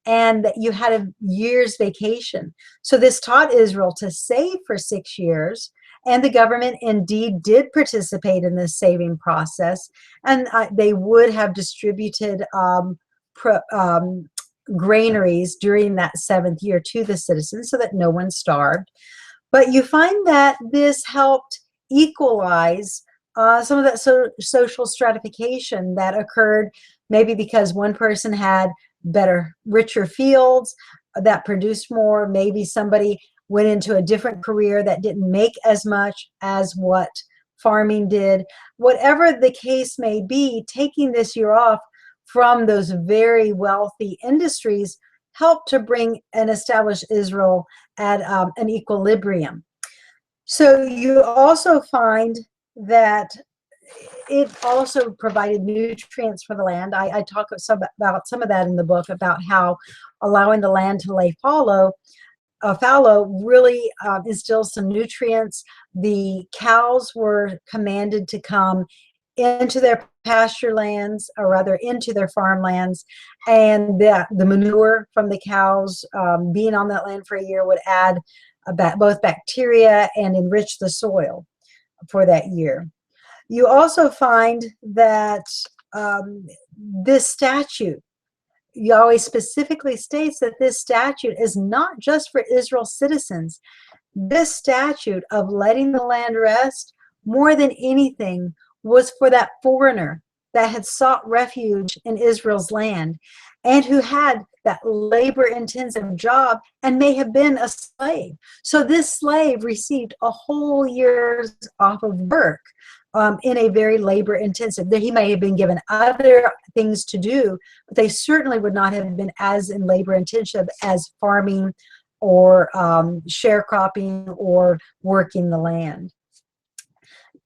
Speaker 1: And you had a year's vacation. So this taught Israel to save for 6 years. And the government indeed did participate in this saving process. And they would have distributed granaries during that 7th year to the citizens so that no one starved. But you find that this helped equalize some of that social stratification that occurred, maybe because one person had richer fields that produced more. Maybe somebody went into a different career that didn't make as much as what farming did. Whatever the case may be, taking this year off from those very wealthy industries helped to bring and establish Israel at an equilibrium. So you also find that it also provided nutrients for the land. I talk about some of that in the book, about how allowing the land to lay fallow really instills some nutrients. The cows were commanded to come into their pasture lands, or rather into their farmlands, and the manure from the cows being on that land for a year would add both bacteria and enrich the soil for that year. You also find that this statute, Yahweh specifically states that this statute is not just for Israel's citizens. This statute of letting the land rest, more than anything, was for that foreigner that had sought refuge in Israel's land and who had that labor-intensive job and may have been a slave. So this slave received a whole year's off of work in a very labor-intensive. He may have been given other things to do, but they certainly would not have been as in labor-intensive as farming or sharecropping or working the land.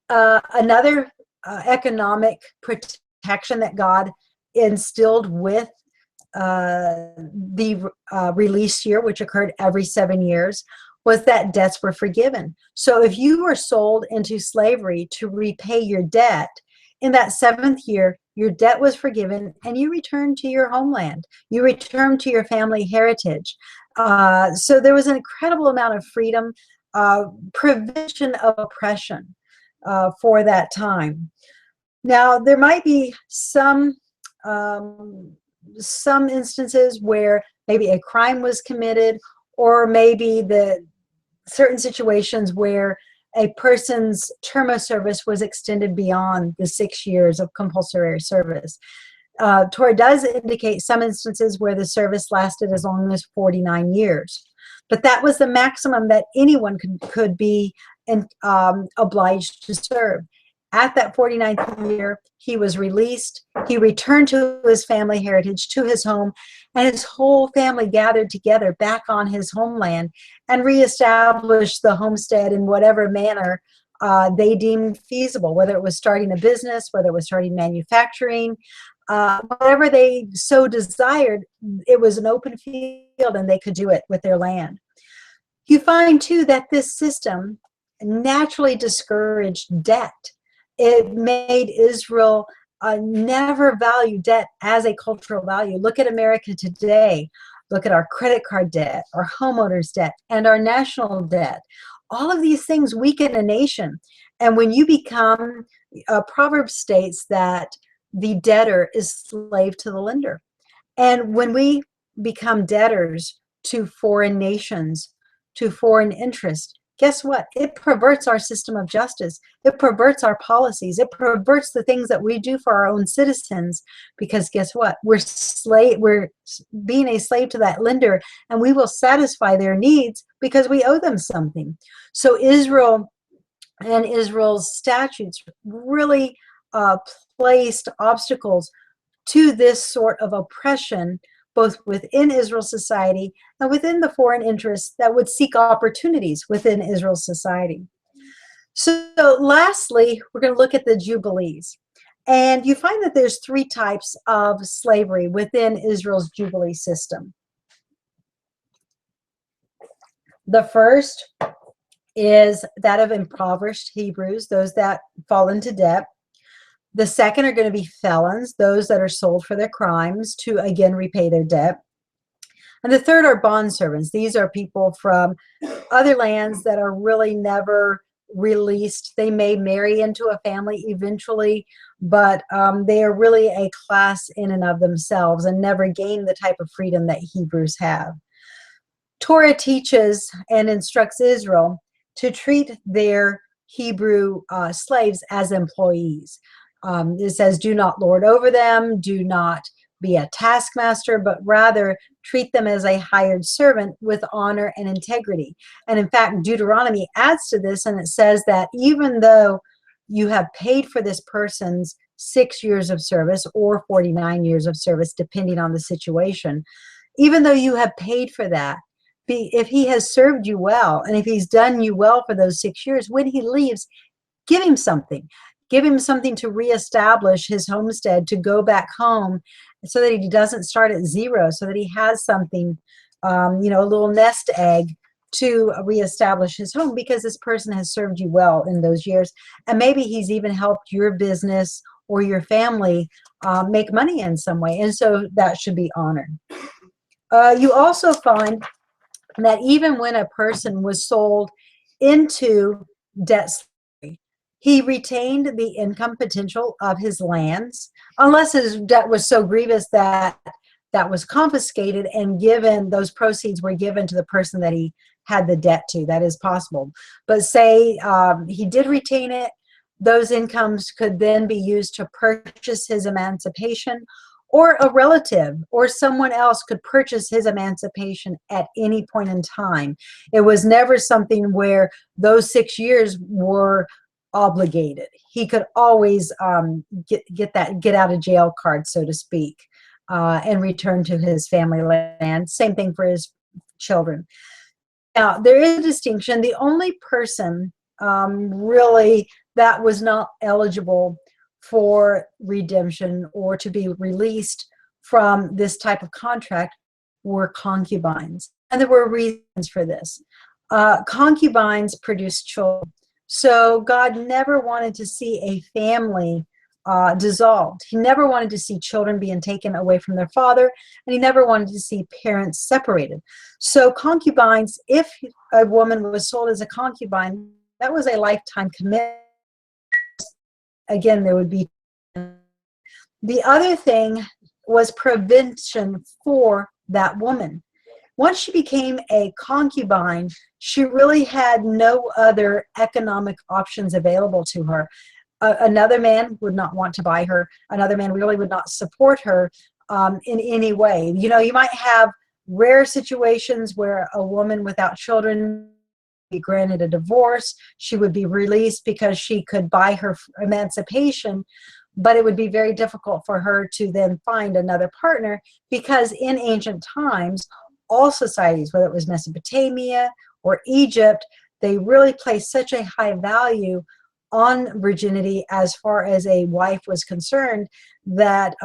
Speaker 1: Another economic protection that God instilled with the release year, which occurred every 7 years, was that debts were forgiven. So if you were sold into slavery to repay your debt, in that 7th year, your debt was forgiven and you returned to your homeland. You returned to your family heritage. So there was an incredible amount of freedom, prevention of oppression for that time. Now, there might be some instances where maybe a crime was committed, or maybe certain situations where a person's term of service was extended beyond the 6 years of compulsory service. Torah does indicate some instances where the service lasted as long as 49 years. But that was the maximum that anyone could be obliged to serve. At that 49th year, he was released. He returned to his family heritage, to his home, and his whole family gathered together back on his homeland and reestablished the homestead in whatever manner they deemed feasible, whether it was starting a business, whether it was starting manufacturing, whatever they so desired. It was an open field and they could do it with their land. You find too that this system naturally discouraged debt. It made Israel never value debt as a cultural value. Look at America today. Look at our credit card debt, our homeowners debt, and our national debt. All of these things weaken a nation. And when you become, Proverbs states that the debtor is slave to the lender. And when we become debtors to foreign nations, to foreign interests, guess what? It perverts our system of justice. It perverts our policies. It perverts the things that we do for our own citizens, because guess what? We're being a slave to that lender, and we will satisfy their needs because we owe them something. So Israel and Israel's statutes really placed obstacles to this sort of oppression, both within Israel's society and within the foreign interests that would seek opportunities within Israel's society. So lastly, we're going to look at the Jubilees. And you find that there's 3 types of slavery within Israel's Jubilee system. The first is that of impoverished Hebrews, those that fall into debt. The second are going to be felons, those that are sold for their crimes to, again, repay their debt. And the third are bondservants. These are people from other lands that are really never released. They may marry into a family eventually, but they are really a class in and of themselves and never gain the type of freedom that Hebrews have. Torah teaches and instructs Israel to treat their Hebrew slaves as employees. It says, do not lord over them, do not be a taskmaster, but rather treat them as a hired servant with honor and integrity. And in fact, Deuteronomy adds to this, and it says that even though you have paid for this person's 6 years of service or 49 years of service, depending on the situation. Even though you have paid for that, if he has served you well, and if he's done you well for those 6 years, when he leaves, give him something. Give him something to reestablish his homestead, to go back home, so that he doesn't start at zero, so that he has something, you know, a little nest egg to reestablish his home, because this person has served you well in those years. And maybe he's even helped your business or your family make money in some way. And so that should be honored. You also find that even when a person was sold into debt slavery, he retained the income potential of his lands, unless his debt was so grievous that that was confiscated and given, those proceeds were given to the person that he had the debt to. That is possible. But say he did retain it, those incomes could then be used to purchase his emancipation, or a relative or someone else could purchase his emancipation at any point in time. It was never something where those 6 years were obligated. He could always get out of jail card, so to speak, and return to his family land. Same thing for his children. Now, there is a distinction. The only person really that was not eligible for redemption or to be released from this type of contract were concubines. And there were reasons for this. Concubines produced children. So God never wanted to see a family dissolved. He never wanted to see children being taken away from their father, and he never wanted to see parents separated. So concubines, if a woman was sold as a concubine, that was a lifetime commitment. Again, there would be. The other thing was prevention for that woman. Once she became a concubine, she really had no other economic options available to her. Another man would not want to buy her. Another man really would not support her in any way. You know, you might have rare situations where a woman without children be granted a divorce. She would be released because she could buy her emancipation, but it would be very difficult for her to then find another partner, because in ancient times, all societies, whether it was Mesopotamia or Egypt, they really placed such a high value on virginity as far as a wife was concerned, that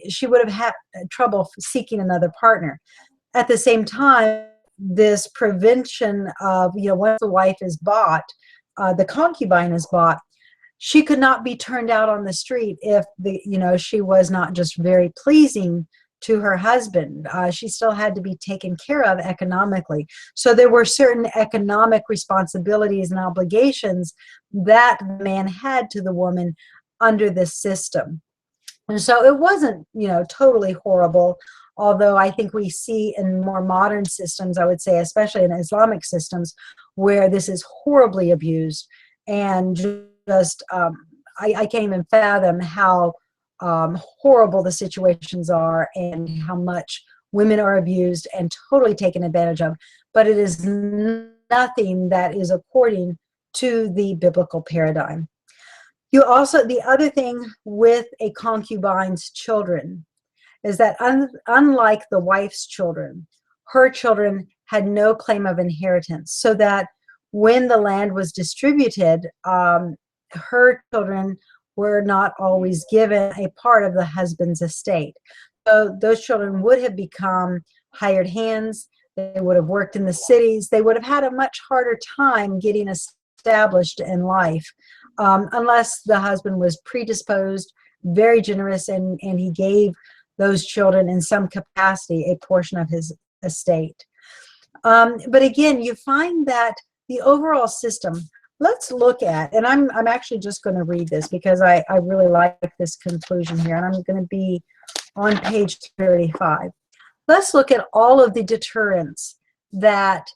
Speaker 1: she would have had trouble seeking another partner. At the same time, this prevention of, you know, once the wife is bought, the concubine is bought, she could not be turned out on the street if she was not just very pleasing to her husband. She still had to be taken care of economically. So there were certain economic responsibilities and obligations that the man had to the woman under this system. And so it wasn't, totally horrible, although I think we see in more modern systems, I would say, especially in Islamic systems, where this is horribly abused. And just, I can't even fathom how horrible the situations are and how much women are abused and totally taken advantage of. But it is nothing that is according to the biblical paradigm. The other thing with a concubine's children is that unlike the wife's children, her children had no claim of inheritance, so that when the land was distributed, her children were not always given a part of the husband's estate. So those children would have become hired hands. They would have worked in the cities. They would have had a much harder time getting established in life, unless the husband was predisposed, very generous, and he gave those children in some capacity a portion of his estate. But again, you find that the overall system, let's look at, and I'm actually just going to read this because I really like this conclusion here, and I'm going to be on page 35. Let's look at all of the deterrents that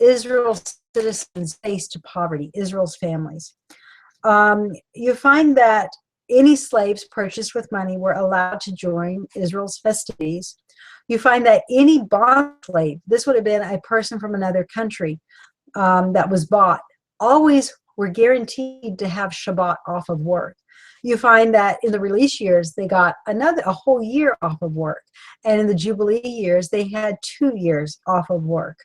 Speaker 1: Israel's citizens faced to poverty, Israel's families. You find that any slaves purchased with money were allowed to join Israel's festivities. You find that any bond slave, this would have been a person from another country that was bought, always were guaranteed to have Shabbat off of work. You find that in the release years, they got a whole year off of work. And in the Jubilee years, they had 2 years off of work.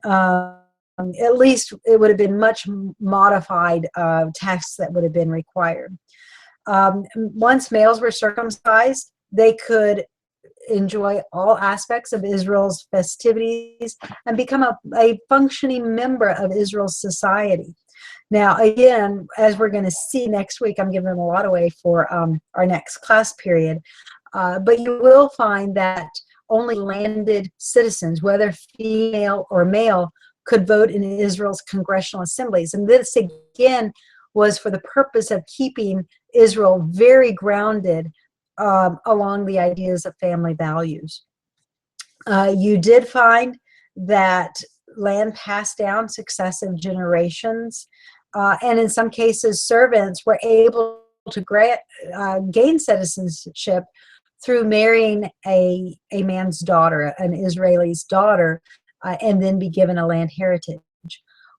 Speaker 1: At least it would have been much modified tasks that would have been required. Once males were circumcised, they could enjoy all aspects of Israel's festivities and become a functioning member of Israel's society. Now, again, as we're going to see next week, I'm giving a lot away for our next class period, but you will find that only landed citizens, whether female or male, could vote in Israel's congressional assemblies. And this, again, was for the purpose of keeping Israel very grounded along the ideas of family values. You did find that land passed down successive generations, and in some cases, servants were able to gain citizenship through marrying a man's daughter, an Israeli's daughter, and then be given a land heritage.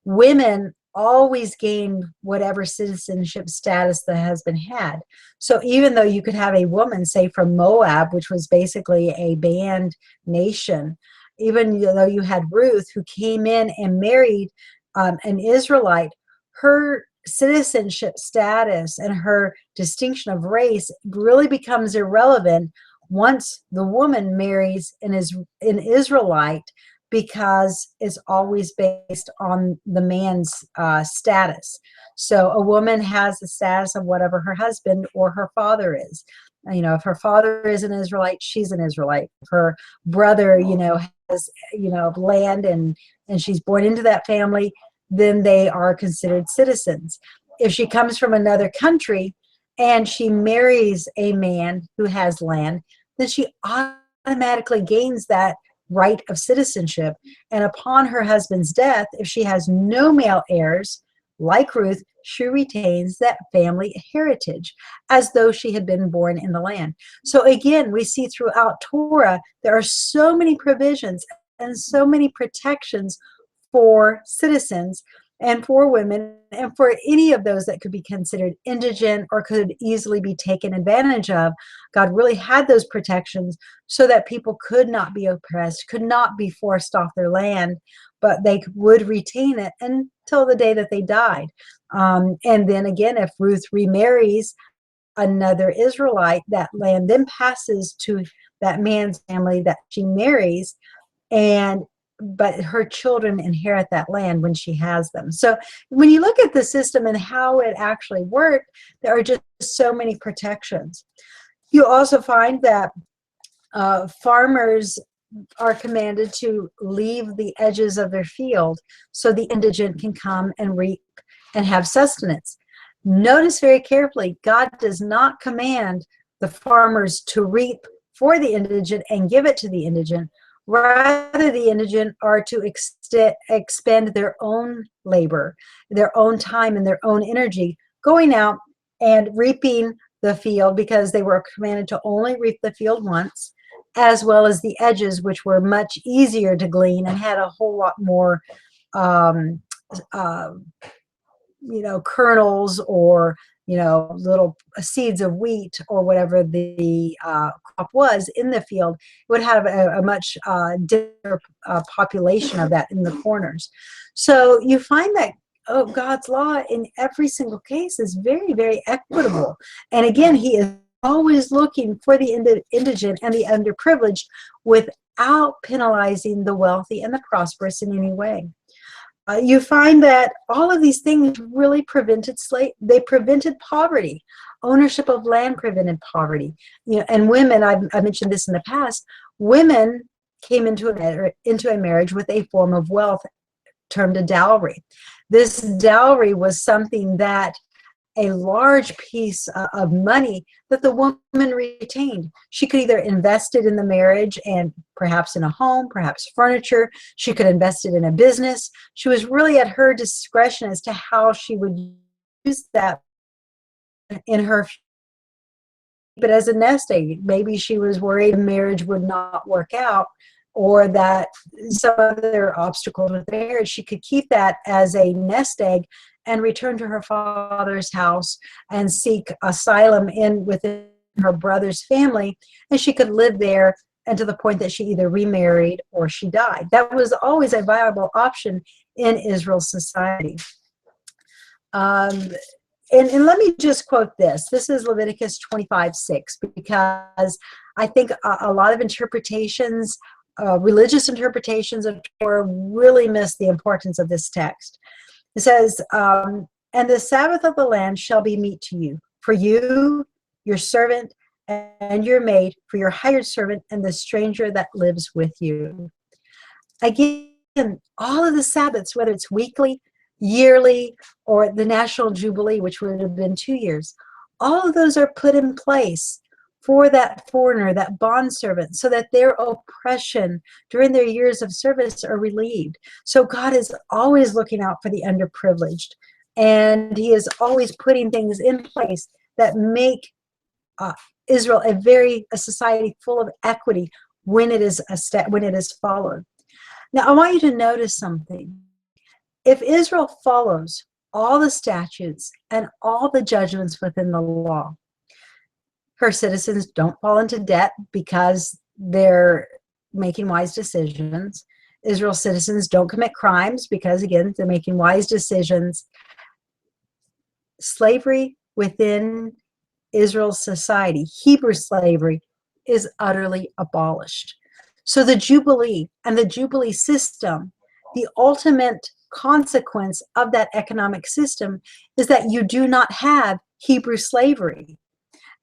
Speaker 1: Women always gained whatever citizenship status the husband had. So even though you could have a woman, say from Moab, which was basically a banned nation, even though you had Ruth who came in and married an Israelite, her citizenship status and her distinction of race really becomes irrelevant once the woman marries an Israelite, because it's always based on the man's status. So a woman has the status of whatever her husband or her father is. You know, if her father is an Israelite, she's an Israelite. If her brother, has, land and she's born into that family, then they are considered citizens. If she comes from another country and she marries a man who has land, then she automatically gains that right of citizenship. And upon her husband's death, if she has no male heirs, like Ruth, she retains that family heritage as though she had been born in the land. So again, we see throughout Torah, there are so many provisions and so many protections for citizens and for women and for any of those that could be considered indigent or could easily be taken advantage of. God really had those protections so that people could not be oppressed, could not be forced off their land, but they would retain it until the day that they died. And then again, if Ruth remarries another Israelite, that land then passes to that man's family that she marries, but her children inherit that land when she has them. So when you look at the system and how it actually worked, there are just so many protections. You also find that farmers are commanded to leave the edges of their field so the indigent can come and reap and have sustenance. Notice very carefully, God does not command the farmers to reap for the indigent and give it to the indigent. Rather, the indigent are to expend their own labor, their own time, and their own energy going out and reaping the field, because they were commanded to only reap the field once, as well as the edges, which were much easier to glean and had a whole lot more kernels or little seeds of wheat or whatever the crop was in the field. It would have a much different population of that in the corners. So you find that God's law in every single case is very, very equitable. And again, he is always looking for the indigent and the underprivileged without penalizing the wealthy and the prosperous in any way. You find that all of these things really prevented they prevented poverty. Ownership of land prevented poverty. And women, I've mentioned this in the past, women came into a marriage with a form of wealth termed a dowry. This dowry was something that a large piece of money that the woman retained. She could either invest it in the marriage and perhaps in a home, perhaps furniture. She could invest it in a business. She was really at her discretion as to how she would use that in her. But as a nest egg, maybe she was worried the marriage would not work out, or that some other obstacle with marriage, she could keep that as a nest egg and return to her father's house and seek asylum within her brother's family, and she could live there, and to the point that she either remarried or she died. That was always a viable option in Israel's society. And let me just quote this. This is Leviticus 25:6, because I think a lot of interpretations, religious interpretations of Torah, really miss the importance of this text. It says, and the Sabbath of the land shall be meat to you, for you, your servant, and your maid, for your hired servant, and the stranger that lives with you. Again, all of the Sabbaths, whether it's weekly, yearly, or the national Jubilee, which would have been 2 years, all of those are put in place for that foreigner, that bondservant, so that their oppression during their years of service are relieved. So God is always looking out for the underprivileged, and he is always putting things in place that make Israel a society full of equity when it is followed. Now, I want you to notice something. If Israel follows all the statutes and all the judgments within the law, her citizens don't fall into debt because they're making wise decisions. Israel's citizens don't commit crimes because, again, they're making wise decisions. Slavery within Israel's society, Hebrew slavery, is utterly abolished. So the Jubilee and the Jubilee system, the ultimate consequence of that economic system is that you do not have Hebrew slavery.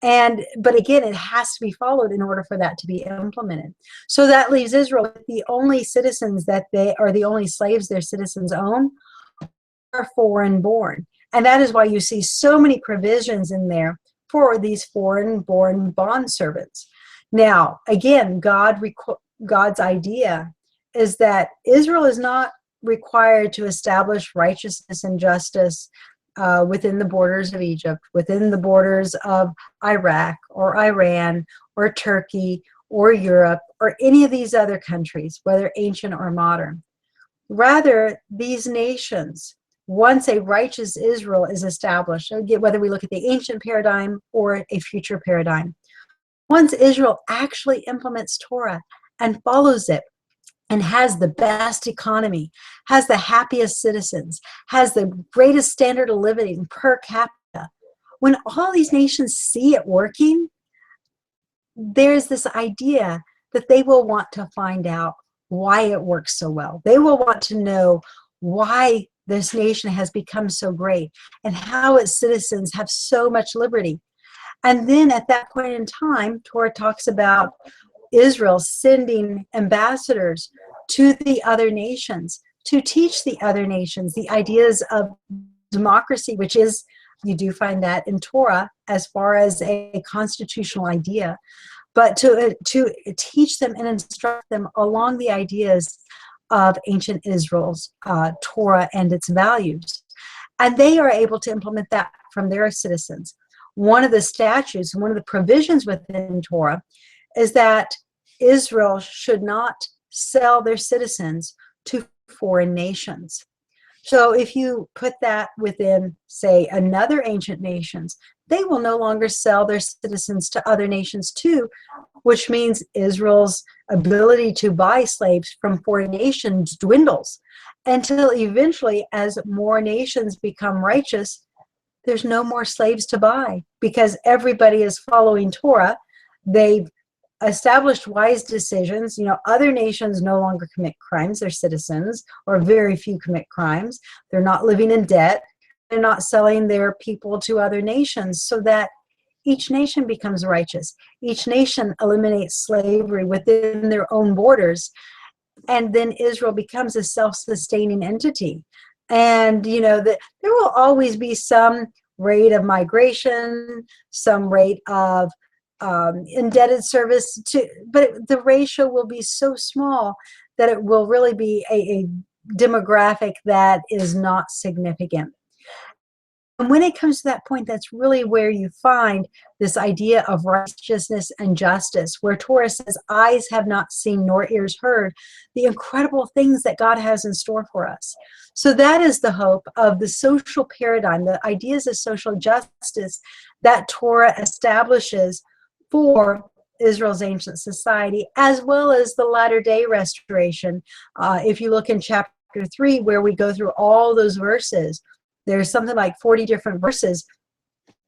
Speaker 1: But again, it has to be followed in order for that to be implemented. So that leaves Israel with the only citizens that they are, the only slaves their citizens own, are foreign born. And that is why you see so many provisions in there for these foreign born bondservants. Now, again, God's idea is that Israel is not required to establish righteousness and justice within the borders of Egypt, within the borders of Iraq or Iran or Turkey or Europe or any of these other countries, whether ancient or modern. Rather, these nations, once a righteous Israel is established, whether we look at the ancient paradigm or a future paradigm, once Israel actually implements Torah and follows it, and has the best economy, has the happiest citizens, has the greatest standard of living per capita, when all these nations see it working, there's this idea that they will want to find out why it works so well. They will want to know why this nation has become so great and how its citizens have so much liberty. And then at that point in time, Torah talks about Israel sending ambassadors to the other nations to teach the other nations the ideas of democracy, which is, you do find that in Torah as far as a constitutional idea, but to teach them and instruct them along the ideas of ancient Israel's Torah and its values. And they are able to implement that from their citizens. One of the statutes, one of the provisions within Torah is that Israel should not sell their citizens to foreign nations. So if you put that within, say, another ancient nations, they will no longer sell their citizens to other nations too, which means Israel's ability to buy slaves from foreign nations dwindles until eventually, as more nations become righteous, there's no more slaves to buy because everybody is following Torah. They've established wise decisions. Other nations no longer commit crimes, their citizens, or very few commit crimes. They're not living in debt. They're not selling their people to other nations, so that each nation becomes righteous. Each nation eliminates slavery within their own borders, and then Israel becomes a self-sustaining entity. And there will always be some rate of migration, some rate of indebted service but the ratio will be so small that it will really be a demographic that is not significant. when it comes to that point, that's really where you find this idea of righteousness and justice, where Torah says, eyes have not seen nor ears heard the incredible things that God has in store for us. So that is the hope of the social paradigm, the ideas of social justice that Torah establishes for Israel's ancient society, as well as the latter-day restoration. If you look in chapter 3, where we go through all those verses, there's something like 40 different verses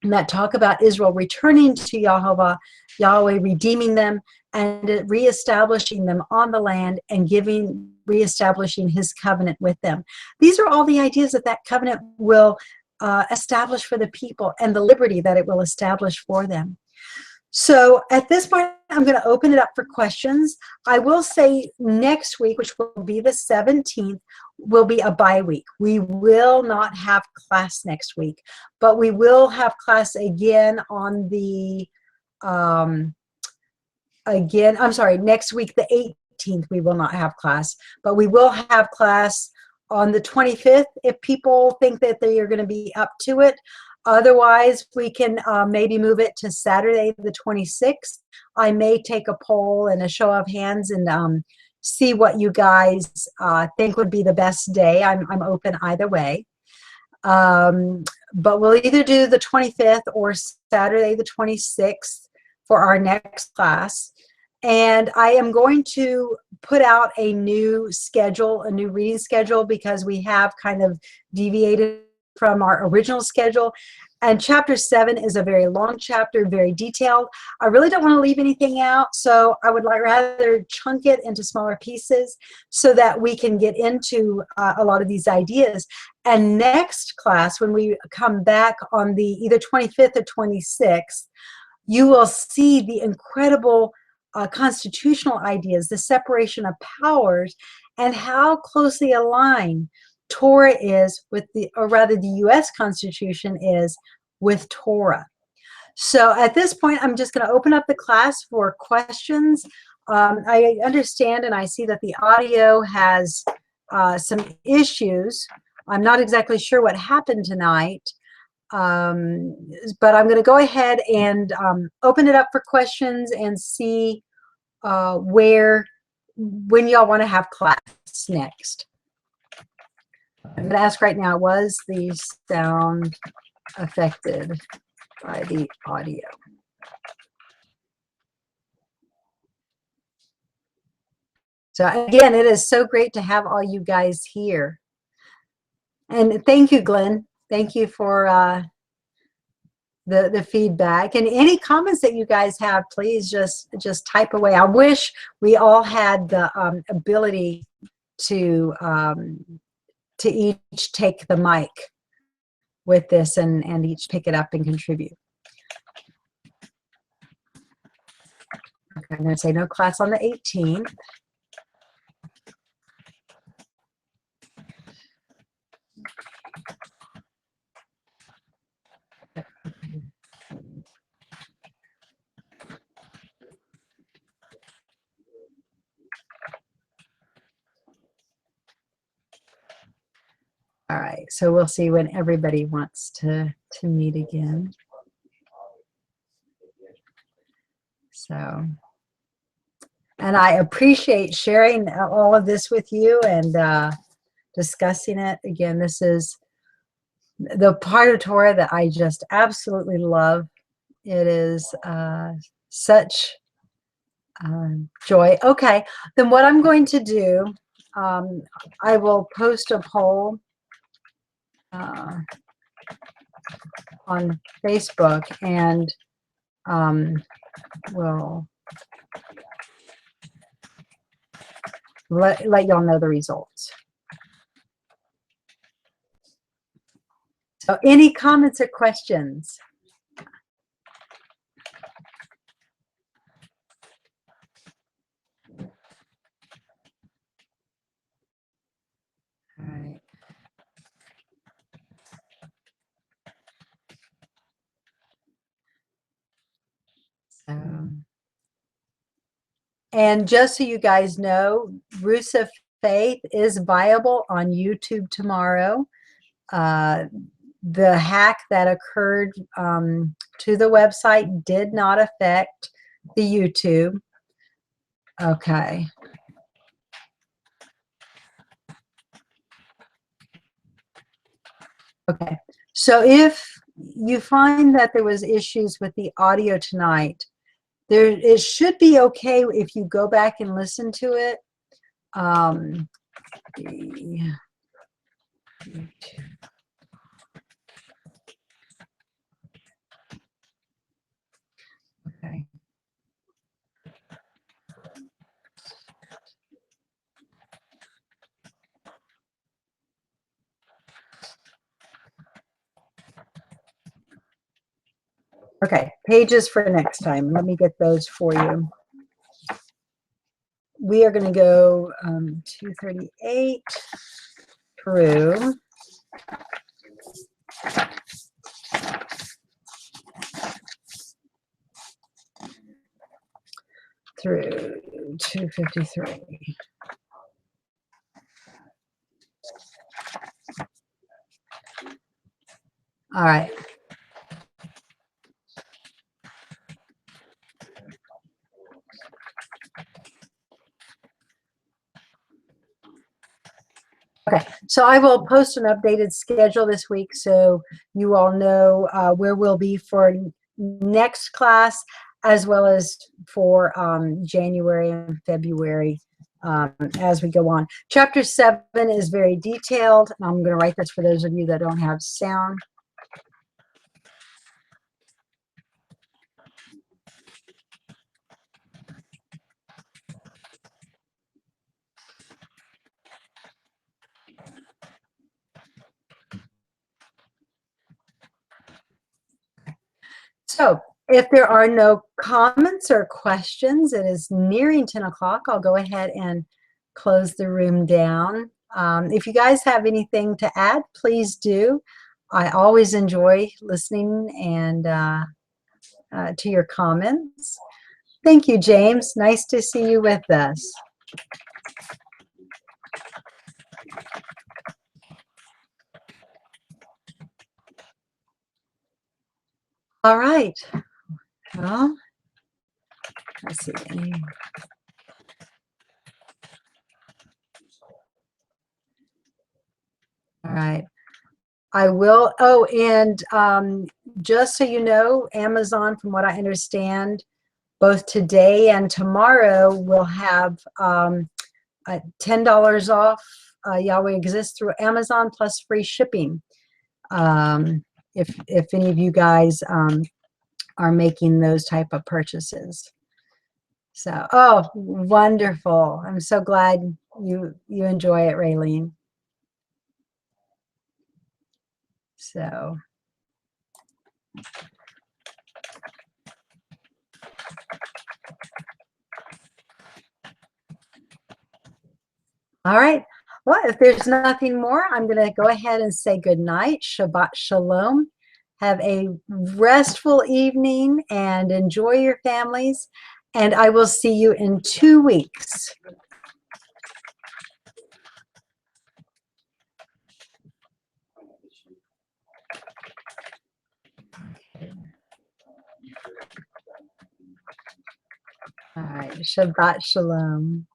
Speaker 1: that talk about Israel returning to Yahweh redeeming them and reestablishing them on the land and reestablishing his covenant with them. These are all the ideas that covenant will establish for the people, and the liberty that it will establish for them. So at this point, I'm going to open it up for questions. I will say next week, which will be the 17th, will be a bye week. We will not have class next week, but we will have class again on the, next week, the 18th, we will not have class, but we will have class on the 25th if people think that they are going to be up to it. Otherwise, we can maybe move it to Saturday the 26th. I may take a poll and a show of hands and see what you guys think would be the best day. I'm open either way. But we'll either do the 25th or Saturday the 26th for our next class. And I am going to put out a new schedule, a new reading schedule, because we have kind of deviated from our original schedule. And chapter 7 is a very long chapter, very detailed. I really don't want to leave anything out, so I would rather chunk it into smaller pieces so that we can get into a lot of these ideas. And next class, when we come back on the either 25th or 26th, you will see the incredible constitutional ideas, the separation of powers, and how closely aligned Torah is with the U.S. Constitution is with Torah. So at this point, I'm just going to open up the class for questions. I understand and I see that the audio has some issues. I'm not exactly sure what happened tonight, but I'm going to go ahead and open it up for questions and see when y'all want to have class next. I'm going to ask right now, was the sound affected by the audio? So again, it is so great to have all you guys here. And thank you, Glenn. Thank you for the feedback. And any comments that you guys have, please just type away. I wish we all had the ability to each take the mic with this and each pick it up and contribute. Okay, I'm going to say no class on the 18th. All right, so we'll see when everybody wants to meet again. So, and I appreciate sharing all of this with you and discussing it. Again, this is the part of Torah that I just absolutely love. It is such joy. Okay, then what I'm going to do, I will post a poll on Facebook, and we'll let y'all know the results. So any comments or questions? All right. And just so you guys know, Roots of Faith is viable on YouTube tomorrow. the hack that occurred to the website did not affect the YouTube. Okay. Okay. So if you find that there was issues with the audio tonight, it should be okay if you go back and listen to it. Okay. Okay, pages for next time. Let me get those for you. We are going to go 238 through through 253. All right. Okay, so I will post an updated schedule this week so you all know where we'll be for next class, as well as for January and February as we go on. Chapter 7 is very detailed. I'm going to write this for those of you that don't have sound. So if there are no comments or questions, it is nearing 10 o'clock. I'll go ahead and close the room down. If you guys have anything to add, please do. I always enjoy listening and to your comments. Thank you, James. Nice to see you with us. All right. Well, let's see. All right. I will. Oh, and just so you know, Amazon, from what I understand, both today and tomorrow will have $10 off Yahweh Exists through Amazon plus free shipping. If any of you guys are making those type of purchases. So, oh, wonderful. I'm so glad you enjoy it, Raylene. So, all right. Well, if there's nothing more, I'm going to go ahead and say good night. Shabbat shalom. Have a restful evening and enjoy your families. And I will see you in 2 weeks. All right. Shabbat shalom.